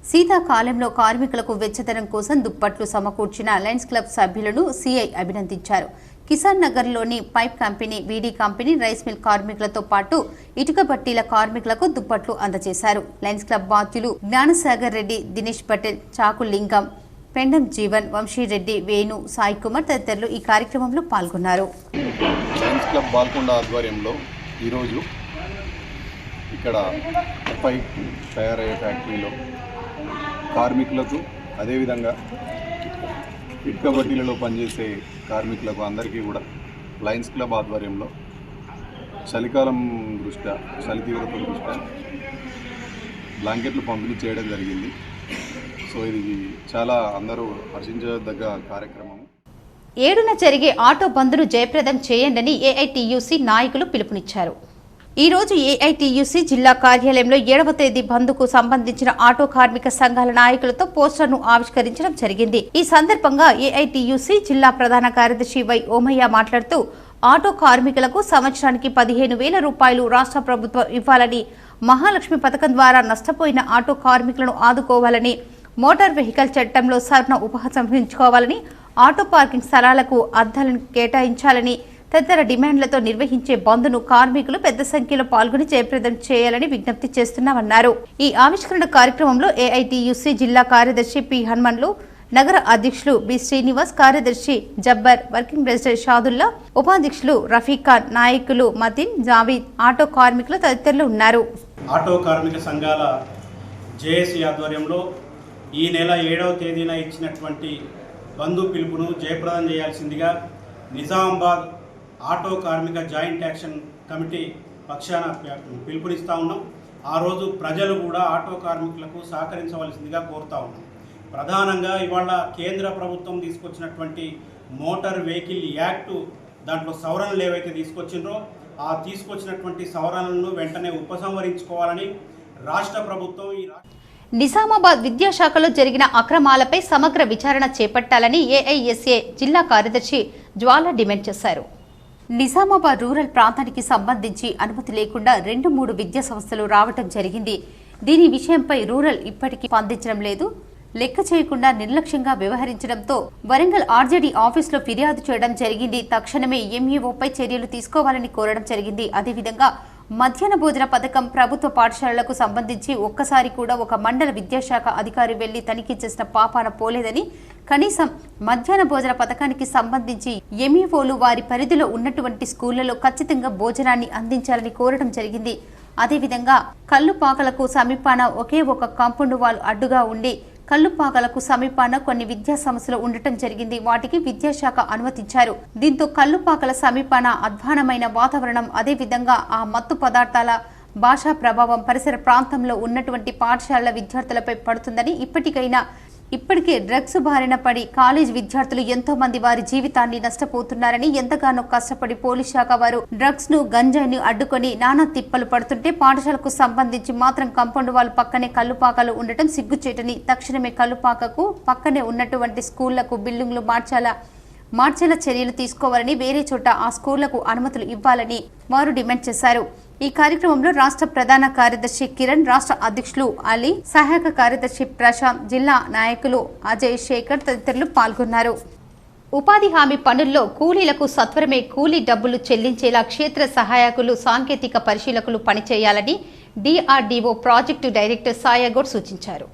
శీతాకాలంలో కార్మికులకు వెచ్చదనం కోసం దుప్పట్లు సమకూర్చిన లయన్స్ క్లబ్ సభ్యులను సీఐ అభినందించారు. కిసాన్ నగర్లోని pipe company, VD company, rice mill కార్మికులతో పాటు ఇటుక బట్టీల కార్మికులకు దుప్పట్లు అందజేశారు. లయన్స్ క్లబ్ బాధ్యులు జ్ఞానసాగర్ రెడ్డి, దినేష్ పటేల్, చాకు లింగం, పెండం జీవన్, వంశీరెడ్డి, వేణు, సాయి కుమార్ తదితరులు ఈ కార్యక్రమంలో పాల్గొన్నారు. లయన్స్ క్లబ్ బాల్కొండ ఆధ్వర్యంలో ఈరోజు ఇక్కడ పైప్ తయారయ్యే ఫ్యాక్టరీలో కార్మికులకు, అదేవిధంగా ఇటుక బట్టీలలో పనిచేసే కార్మికులకు అందరికీ కూడా లయన్స్ క్లబ్ ఆధ్వర్యంలో చలికాలం దృష్ట్యా, చలి తీవ్రత దృష్ట్యా బ్లాంకెట్లు పంపిణీ చేయడం జరిగింది. సో ఇది చాలా అందరూ హర్షించదగ్గ కార్యక్రమం. 7న జరిగే ఆటో బంద్ను జయప్రదం చేయండని ఏఐటీయూసీ నాయకులు పిలుపునిచ్చారు. ఈ రోజు ఏఐటీయూసీ జిల్లా కార్యాలయంలో 7వ తేదీ బంద్కు సంబంధించిన ఆటో కార్మిక సంఘాల నాయకులతో పోస్టర్ను ఆవిష్కరించడం జరిగింది. ఈ సందర్భంగా ఏఐటీయూసీ జిల్లా ప్రధాన కార్యదర్శి వై ఓమయ్య మాట్లాడుతూ, ఆటో కార్మికులకు సంవత్సరానికి 15,000 రూపాయలు రాష్ట్ర ప్రభుత్వం ఇవ్వాలని, మహాలక్ష్మి పథకం ద్వారా నష్టపోయిన ఆటో కార్మికులను ఆదుకోవాలని, మోటార్ వెహికల్ చట్టంలో సవరణ ఉపసంహరించుకోవాలని, ఆటో పార్కింగ్ స్థలాలకు అద్దాలను కేటాయించాలని తదితర డిమాండ్లతో నిర్వహించే బంద్ను కార్మికులు పెద్ద సంఖ్యలో పాల్గొని జయప్రదం చేయాలని విజ్ఞప్తి చేస్తున్నామన్నారు. ఈ ఆవిష్కరణ కార్యక్రమంలో ఏఐటీయూసీ జిల్లా కార్యదర్శి పి హనుమన్లు, నగర అధ్యక్షులు బి శ్రీనివాస్, కార్యదర్శి జబ్బర్, వర్కింగ్ ప్రెసిడెంట్ షాదుల్లా, ఉపాధ్యక్షులు రఫీఖాన్, నాయకులు మతిన్, జావీద్, ఆటో కార్మికులు తదితరులు ఉన్నారు. ఆటో కార్మిక సంఘాల జేఏసీ ఆధ్వర్యంలో ఈ నెల 7వ తేదీన ఇచ్చినటువంటి బంధు పిలుపును జయప్రదం చేయాల్సిందిగా నిజామాబాద్ ఆటో కార్మిక జాయింట్ యాక్షన్ కమిటీ పక్షాన పిలుపునిస్తూ ఉన్నాం. ఆ రోజు ప్రజలు కూడా ఆటో కార్మికులకు సహకరించవలసిందిగా కోరుతా ఉన్నాం. ప్రధానంగా ఇవాళ కేంద్ర ప్రభుత్వం తీసుకొచ్చినటువంటి మోటార్ వెహికల్ యాక్టు, దాంట్లో సవరణలు ఏవైతే తీసుకొచ్చిండ్రో ఆ తీసుకొచ్చినటువంటి సవరణలను వెంటనే ఉపసంహరించుకోవాలని రాష్ట్ర ప్రభుత్వం నిజామాబాద్ విద్యాశాఖలో జరిగిన అక్రమాలపై సమగ్ర విచారణ చేపట్టాలని ఏఐఎస్ఏ జిల్లా కార్యదర్శి జ్వాల డిమాండ్ చేశారు. నిజామాబాద్ రూరల్ ప్రాంతానికి సంబంధించి అనుమతి లేకుండా 2-3 విద్యా సంస్థలు రావటం జరిగింది. దీని విషయంపై రూరల్ ఇప్పటికీ స్పందించడం లేదు. లెక్క చేయకుండా నిర్లక్ష్యంగా వ్యవహరించడంతో వరంగల్ ఆర్జేడీ ఆఫీసులో ఫిర్యాదు చేయడం జరిగింది. తక్షణమే ఎంఈఓపై చర్యలు తీసుకోవాలని కోరడం జరిగింది. అదేవిధంగా మధ్యాహ్న భోజన పథకం ప్రభుత్వ పాఠశాలలకు సంబంధించి ఒక్కసారి కూడా ఒక మండల విద్యాశాఖ అధికారి వెళ్లి తనిఖీ చేసిన పాపాన పోలేదని, కనీసం మధ్యాహ్న భోజన పథకానికి సంబంధించి ఎంఈఓలు వారి పరిధిలో ఉన్నటువంటి స్కూళ్లలో ఖచ్చితంగా భోజనాన్ని అందించాలని కోరడం జరిగింది. అదేవిధంగా కల్లుపాకలకు సమీపాన ఒకే ఒక కాంపౌండ్ వాల్ అడ్డుగా ఉండి కల్లుపాకలకు సమీపాన కొన్ని విద్యా సంస్థలు ఉండటం జరిగింది. వాటికి విద్యాశాఖ అనుమతించారు. దీంతో కల్లుపాకల సమీపాన అధ్వానమైన వాతావరణం, అదేవిధంగా ఆ మత్తు పదార్థాల భాషా ప్రభావం పరిసర ప్రాంతంలో ఉన్నటువంటి పాఠశాలల విద్యార్థులపై పడుతుందని, ఇప్పటికే డ్రగ్స్ బారిన పడి కాలేజ్ విద్యార్థులు ఎంతో మంది వారి జీవితాన్ని నష్టపోతున్నారని, ఎంతగానో కష్టపడి పోలీస్ శాఖ వారు డ్రగ్స్ ను గంజాయిని అడ్డుకొని నానా తిప్పలు పడుతుంటే పాఠశాలకు సంబంధించి మాత్రం కాంపౌండ్ వాళ్ళ పక్కనే కల్లుపాకలు ఉండటం సిగ్గుచేటని, తక్షణమే కల్లుపాకకు పక్కనే ఉన్నటువంటి స్కూళ్లకు బిల్డింగ్లు మార్చేలా చర్యలు తీసుకోవాలని, వేరే చోట ఆ స్కూళ్లకు అనుమతులు ఇవ్వాలని వారు డిమాండ్ చేశారు. ఈ కార్యక్రమంలో రాష్ట్ర ప్రధాన కార్యదర్శి కిరణ్, రాష్ట్ర అధ్యక్షులు అలీ, సహాయక కార్యదర్శి ప్రశాంత్, జిల్లా నాయకులు అజయ్, శేఖర్ తదితరులు పాల్గొన్నారు. ఉపాధి హామీ పనుల్లో కూలీలకు సత్వరమే కూలీ డబ్బులు చెల్లించేలా క్షేత్ర సహాయకులు, సాంకేతిక పరిశీలకులు పనిచేయాలని DRDO ప్రాజెక్టు డైరెక్టర్ సాయగౌడ్ సూచించారు.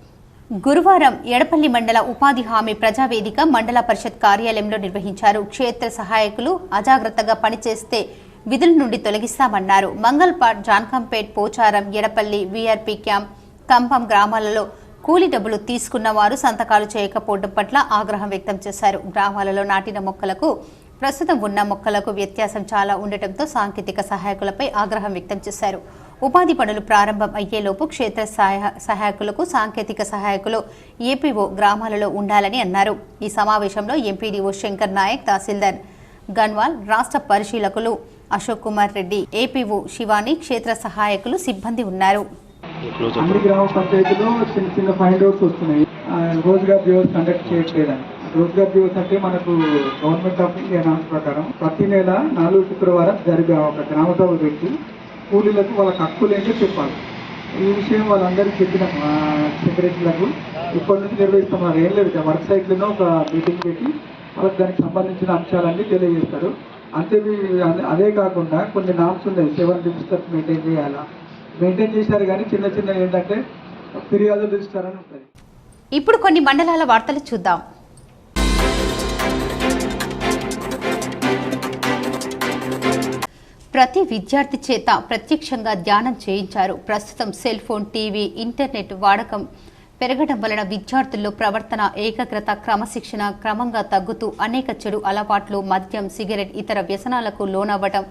గురువారం ఎడపల్లి మండల ఉపాధి హామీ ప్రజావేదిక మండల పరిషత్ కార్యాలయంలో నిర్వహించారు. క్షేత్ర సహాయకులు అజాగ్రత్తగా పనిచేస్తే విధుల నుండి తొలగిస్తామన్నారు. మంగల్పాడ్, జాన్కంపేట్, పోచారం, ఎడపల్లి, వీఆర్పీ క్యాంప్, కంపం గ్రామాలలో కూలీ డబ్బులు తీసుకున్న వారు సంతకాలు చేయకపోవడం పట్ల ఆగ్రహం వ్యక్తం చేశారు. గ్రామాలలో నాటిన మొక్కలకు ప్రస్తుతం ఉన్న మొక్కలకు వ్యత్యాసం చాలా ఉండటంతో సాంకేతిక సహాయకులపై ఆగ్రహం వ్యక్తం చేశారు. ఉపాధి పనులు ప్రారంభం అయ్యేలోపు క్షేత్ర సహాయకులకు, సాంకేతిక సహాయకులు, ఏపీఓ గ్రామాలలో ఉండాలని అన్నారు. ఈ సమావేశంలో ఎంపీడీఓ శంకర్ నాయక్, తహసీల్దార్ గన్వాల్, రాష్ట్ర పరిశీలకులు అశోక్ కుమార్ రెడ్డి, ఏపీఓ శివాని, క్షేత్ర సహాయకులు, సిబ్బంది ఉన్నారు. అన్ని గ్రామ పంచాయతీలో చిన్న చిన్న ఫైండ్ అవుట్స్ వస్తున్నాయి. రోజ్గార్ దివస్ కండక్ట్ చేయట్లేదని. రోజ్గార్ దివస్ అంటే మనకు గవర్నమెంట్ ఆఫ్ ఇండియా నామ్స్ ప్రకారం ప్రతి నెల 4 శుక్రవారం జరిగే ఒక గ్రామ సభ పెట్టి కూలీలకు వాళ్ళకి హక్కులు ఏంటో చెప్పాలి. ఈ విషయం వాళ్ళందరికీ చెప్పిన సెక్రటరీలకు ఇప్పటి నుంచి నిర్వహిస్తున్నారు. ఏం లేదు, వర్క్ సైట్లోనే ఒక మీటింగ్ పెట్టి వాళ్ళకి దానికి సంబంధించిన అంశాలన్నీ తెలియజేస్తారు. అంతే. అదే కాకుండా కొన్ని నామ్స్ ఉన్నాయి, 7 రిజిస్టర్స్ మెయింటైన్ చేశారు. కానీ చిన్న చిన్న ఏంటంటే ఫిర్యాదులు రిజిస్టర్ అని ఉంటుంది. ఇప్పుడు కొన్ని మండలాల వార్తలు చూద్దాం. ప్రతి విద్యార్థి చేత ప్రత్యక్షంగా ధ్యానం చేయించారు. ప్రస్తుతం సెల్ ఫోన్, టీవీ, ఇంటర్నెట్ వాడకం పెరగడం వలన విద్యార్థుల్లో ప్రవర్తన, ఏకాగ్రత, క్రమశిక్షణ క్రమంగా తగ్గుతూ అనేక చెడు అలవాట్లు, మద్యం, సిగరెట్, ఇతర వ్యసనాలకు లోనవ్వడం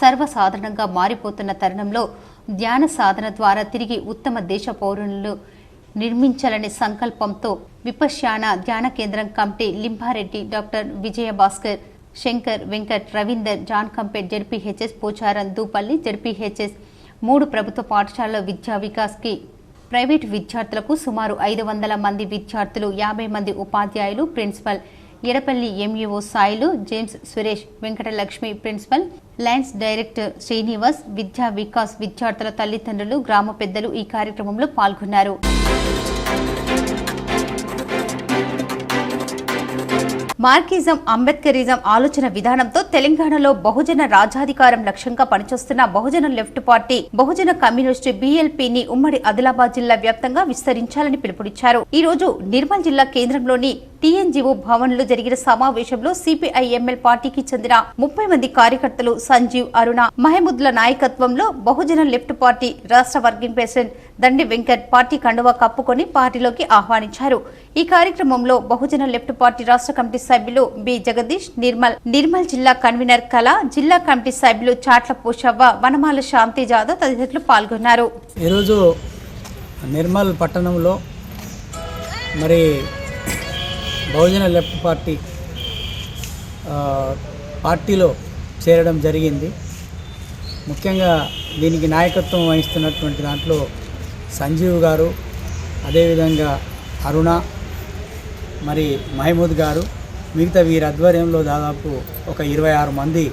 సర్వసాధారణంగా మారిపోతున్న తరుణంలో ధ్యాన సాధన ద్వారా తిరిగి ఉత్తమ దేశ పౌరులను నిర్మించాలనే సంకల్పంతో విపశ్యాన ధ్యాన కేంద్రం committee Limba Reddy, doctor Vijayabhaskar, Shankar, Venkat, Ravinder, Jankampet, ZPHS, Pocharam, Dupalli, ZPHS 3 ప్రభుత్వ పాఠశాలల విద్యా వికాస్కి ప్రైవేటు విద్యార్థులకు సుమారు 500 మంది విద్యార్థులు, 50 మంది ఉపాధ్యాయులు, principal, Edapally MEO Sailu, James, Suresh, Venkatalakshmi, principal, Lions director Srinivas, Vidya Vikas విద్యార్థుల తల్లిదండ్రులు, గ్రామ పెద్దలు ఈ కార్యక్రమంలో పాల్గొన్నారు. మార్కిజం, అంబేద్కరిజం ఆలోచన విధానంతో తెలంగాణలో బహుజన రాజ్యాధికారం లక్ష్యంగా పనిచేస్తున్న బహుజన లెఫ్ట్ పార్టీ బహుజన కమ్యూనిస్ట్ BLPని ఉమ్మడి ఆదిలాబాద్ జిల్లా వ్యాప్తంగా విస్తరించాలని పిలుపునిచ్చారు. ఈ రోజు నిర్మల్ జిల్లా కేంద్రంలోని TNGO భవన్లో జరిగిన సమావేశంలో CPI-ML పార్టీకి చెందిన 30 మంది కార్యకర్తలు సంజీవ్, అరుణ, మహమూద్ల నాయకత్వంలో బహుజన లెఫ్ట్ పార్టీ రాష్ట్ర వర్కింగ్ ప్రెసిడెంట్ దండి వెంకట్ పార్టీ కండువా కప్పుకొని పార్టీలోకి ఆహ్వానించారు. ఈ కార్యక్రమంలో బహుజన లెఫ్ట్ పార్టీ రాష్ట్ర కమిటీ సభ్యులు బి జగదీష్, నిర్మల్ జిల్లా కన్వీనర్ కళ, జిల్లా కమిటీ సభ్యులు చాట్ల పోషవ్వ, వనమాల శాంతి జాదవ్ తదితరులు పాల్గొన్నారు. ఈరోజు నిర్మల్ పట్టణంలో మరి బహుజన లెఫ్ట్ పార్టీలో చేరడం జరిగింది. ముఖ్యంగా దీనికి నాయకత్వం వహిస్తున్నటువంటి దాంట్లో సంజీవ్ గారు, అదేవిధంగా అరుణ, మరి మహమూద్ గారు, మిగతా వీరి ఆధ్వర్యంలో దాదాపు ఒక 26 మంది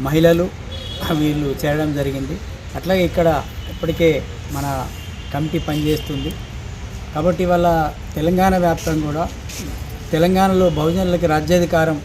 మహిళలు వీళ్ళు చేరడం జరిగింది. అట్లాగే ఇక్కడ ఇప్పటికే మన కమిటీ పనిచేస్తుంది. కాబట్టి వాళ్ళ తెలంగాణ వ్యాప్తంగా కూడా తెలంగాణలో బహుజనులకి రాజ్యాధికారం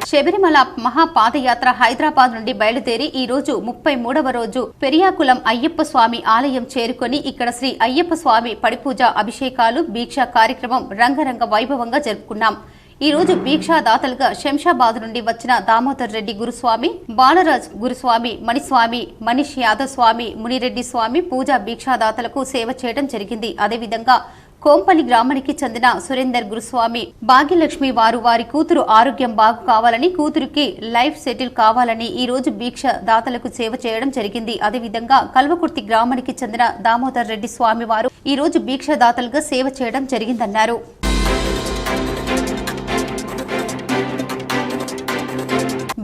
శబరిమల మహాపాదయాత్ర హైదరాబాద్ నుండి బయలుదేరి ఈ రోజు 33వ రోజు పెరియాకులం అయ్యప్ప స్వామి ఆలయం చేరుకొని ఇక్కడ శ్రీ అయ్యప్ప స్వామి పడిపూజ, అభిషేకాలు, దీక్ష కార్యక్రమం రంగరంగ వైభవంగా జరుపుకున్నాం. ఈ రోజు భిక్షాదాతలుగా శంషాబాద్ నుండి వచ్చిన దామోదర్ రెడ్డి గురుస్వామి, బాలరాజ్ గురుస్వామి, మణిస్వామి, మనీష్ యాదవ్ స్వామి, మునిరెడ్డి స్వామి పూజా భిక్షాదాతలకు సేవ చేయడం జరిగింది. అదేవిధంగా కోంపల్లి గ్రామానికి చెందిన సురేందర్ గురుస్వామి, భాగ్యలక్ష్మి వారి కూతురు ఆరోగ్యం బాగు కావాలని, కూతురికి లైఫ్ సెటిల్ కావాలని ఈ రోజు భిక్షాదాతలకు సేవ చేయడం జరిగింది. అదేవిధంగా కల్వకుర్తి గ్రామానికి చెందిన దామోదర్ రెడ్డి స్వామి వారు ఈ రోజు భిక్షాదాతలుగా సేవ చేయడం జరిగిందన్నారు.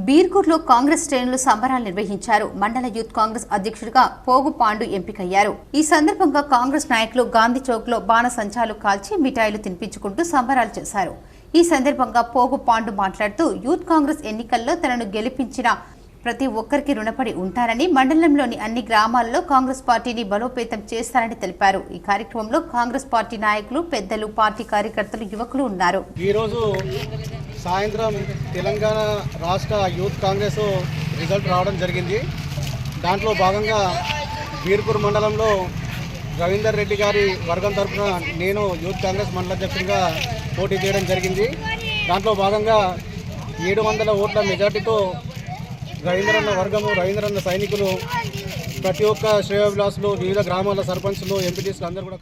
బీర్గూర్లో కాంగ్రెస్ శ్రేణులు సంబరాలు నిర్వహించారు. మండల యూత్ కాంగ్రెస్ అధ్యక్షుడిగా పోగు పాండు ఎంపికయ్యారు. ఈ సందర్భంగా కాంగ్రెస్ నాయకులు గాంధీ చౌక్ లో బాణసంచాలు కాల్చి మిఠాయిలు తినిపించుకుంటూ సంబరాలు చేశారు. ఈ సందర్భంగా పోగు పాండు మాట్లాడుతూ యూత్ కాంగ్రెస్ ఎన్నికల్లో తనను గెలిపించిన ప్రతి ఒక్కరికి రుణపడి ఉంటారని, మండలంలోని అన్ని గ్రామాలలో కాంగ్రెస్ పార్టీని బలోపేతం చేస్తారని తెలిపారు. ఈ కార్యక్రమంలో కాంగ్రెస్ పార్టీ నాయకులు, పెద్దలు, పార్టీ కార్యకర్తలు, యువకులు ఉన్నారు. ఈరోజు సాయంత్రం తెలంగాణ రాష్ట్ర యూత్ కాంగ్రెస్ రిజల్ట్ రావడం జరిగింది. దాంట్లో భాగంగా బీర్పూర్ మండలంలో రవీందర్ రెడ్డి గారి వర్గం తరఫున నేను యూత్ కాంగ్రెస్ మండల అధ్యక్షుడిగా పోటీ చేయడం జరిగింది. దాంట్లో భాగంగా 700 ఓట్ల మెజార్టీతో రవీంద్రన్న వర్గము, రవీంద్రన్న సైనికులు, ప్రతి ఒక్క శ్రేయోభిలాసులు, వివిధ గ్రామాల సర్పంచ్లు, ఎంపీటీసీలు అందరూ కూడా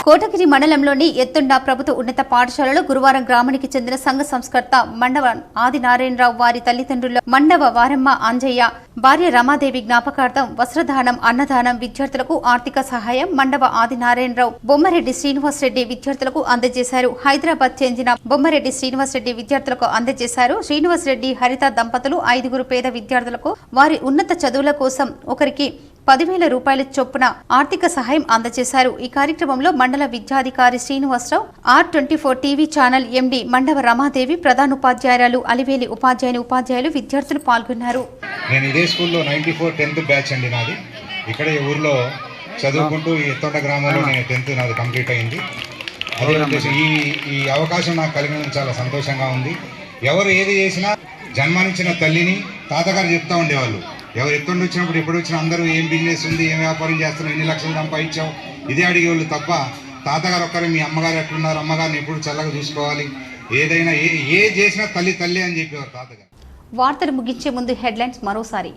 కోటగిరి మండలంలోని ఎత్తుండ ప్రభుత్వ ఉన్నత పాఠశాలలో గురువారం గ్రామానికి చెందిన సంఘ సంస్కర్త మండవ ఆదినారాయణరావు వారి తల్లిదండ్రుల మండవ వారమ్మ అంజయ్య భార్య రమాదేవి జ్ఞాపకార్థం వస్త్రదానం, అన్నదానం, విద్యార్థులకు ఆర్థిక సహాయం మండవ ఆదినారాయణరావు, బొమ్మరెడ్డి శ్రీనివాసరెడ్డి విద్యార్థులకు అందజేశారు. హైదరాబాద్ చెందిన బొమ్మరెడ్డి శ్రీనివాసరెడ్డి విద్యార్థులకు అందజేశారు. శ్రీనివాసరెడ్డి, హరిత దంపతులు 5 పేద విద్యార్థులకు వారి ఉన్నత చదువుల కోసం ఒకరికి 10,000 రూపాయల చొప్పున ఆర్థిక సహాయం అందజేశారు. ఈ కార్యక్రమంలో మండల విద్యాధికారి Srinivasa Rao, R24 TV channel MD Mandava Ramadevi, ప్రధానోపాధ్యాయురాలు అలివేలి ఉపాధ్యాయులు, విద్యార్థులు పాల్గొన్నారు. నేను ఇదే స్కూల్లో 94 10th బ్యాచ్ అండి నాది. ఇక్కడే ఊర్లో చదువుకుంటూ ఈ ఎత్తోట గ్రామంలో నేను 10th నాది కంప్లీట్ అయింది. అదే ఉద్దేశం ఈ అవకాశం నాకు కలిగినందుకు చాలా సంతోషంగా ఉంది. ఎవరు ఏది చేసినా జన్మనిచ్చిన తల్లిని తాతగారు చెప్తా ఉండేవాళ్ళు. ఎవరు ఎత్తుండి వచ్చినప్పుడు ఎప్పుడు వచ్చినా అందరూ ఏం బిజినెస్ ఉంది, ఏం వ్యాపారం చేస్తున్నావు, ఎన్ని లక్షలు సంపాదించావు, ఇదే అడిగేవాళ్ళు తప్ప తాతగారు ఒక్కరే మీ అమ్మగారు ఎట్లున్నారు, అమ్మగారిని ఎప్పుడు చల్లగా చూసుకోవాలి, ఏదైనా ఏ చేసినా తల్లి తల్లి అని చెప్పేవారు తాతగారు. వార్తలు ముగించే ముందు హెడ్లైన్స్ మరోసారి.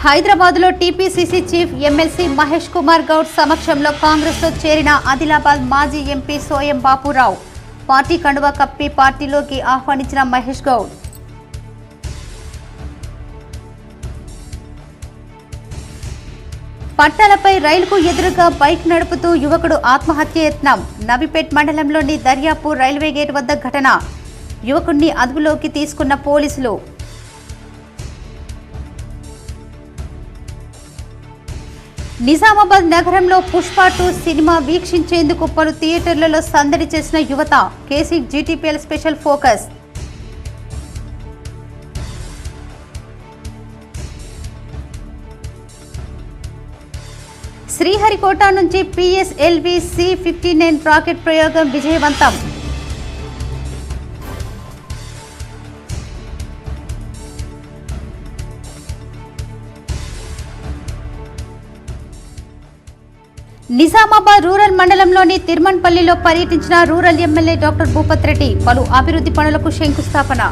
హైదరాబాద్ లో TPCC chief MLC Mahesh Kumar Goud సమక్షంలో కాంగ్రెస్ లో చేరిన ఆదిలాబాద్ మాజీ ఎంపీ సోయం బాపురావు. పార్టీ కండువా కప్పి పార్టీలోకి ఆహ్వానించిన మహేష్ గౌడ్. పట్టాలపై రైలుకు ఎదురుగా బైక్ నడుపుతూ యువకుడు ఆత్మహత్య యత్నం. నబిపేట్ మండలంలోని దర్యాపూర్ రైల్వే గేట్ వద్ద ఘటన. యువకుడిని అదుపులోకి తీసుకున్న పోలీసులు. నిజామాబాద్ నగరంలో పుష్ప 2 సినిమా వీక్షించేందుకు పలు థియేటర్లలో సందడి చేసిన యువత. KC GTPL special focus. శ్రీహరికోట నుంచి PSLV C-59 రాకెట్ ప్రయోగం విజయవంతం. నిజామాబాద్ రూరల్ మండలంలోని తిరుమన్పల్లిలో పర్యటించిన rural MLA doctor Bhupath Reddy. పలు అభివృద్ధి పనులకు శంకుస్థాపన.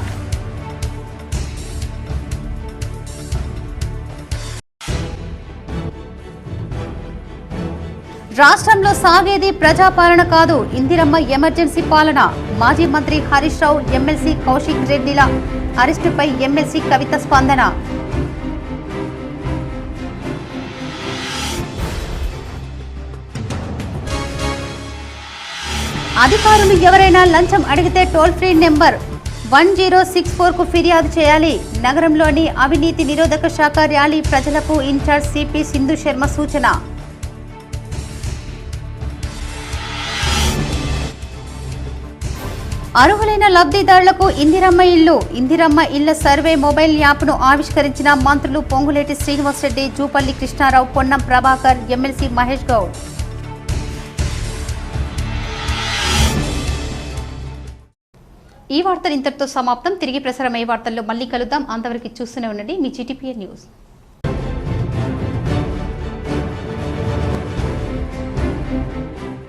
రాష్ట్రంలో సాగేది ప్రజాపాలన కాదు, ఇందిరమ్మ ఎమర్జెన్సీ పాలన. మాజీ మంత్రి హరీష్ రావు, ఎమ్మెల్సీ కౌశిక్ రెడ్డిల అరెస్టుపై ఎమ్మెల్సీ కవిత స్పందన. అధికారులు ఎవరైనా లంచం అడిగితే టోల్ ఫ్రీ నెంబర్ 1064కు ఫిర్యాదు చేయాలి. నగరంలోని అవినీతి నిరోధక శాఖ ర్యాలీ ప్రజలకు ఇన్ఛార్జ్ సిపి సింధు శర్మ సూచన. అర్హులైన లబ్ధిదారులకు ఇందిరమ్మ ఇళ్ల సర్వే మొబైల్ యాప్ను ఆవిష్కరించిన మంత్రులు పొంగులేటి శ్రీనివాసరెడ్డి, జూపల్లి కృష్ణారావు, పొన్నం ప్రభాకర్, ఎమ్మెల్సీ మహేష్ గౌడ్. ఈ వార్తలు ఇంతటితో సమాప్తం. తిరిగి ప్రసారమయ్యే వార్తల్లో మళ్ళీ కలుద్దాం. అంతవరకు చూస్తూనే ఉండండి మీ GTPN న్యూస్.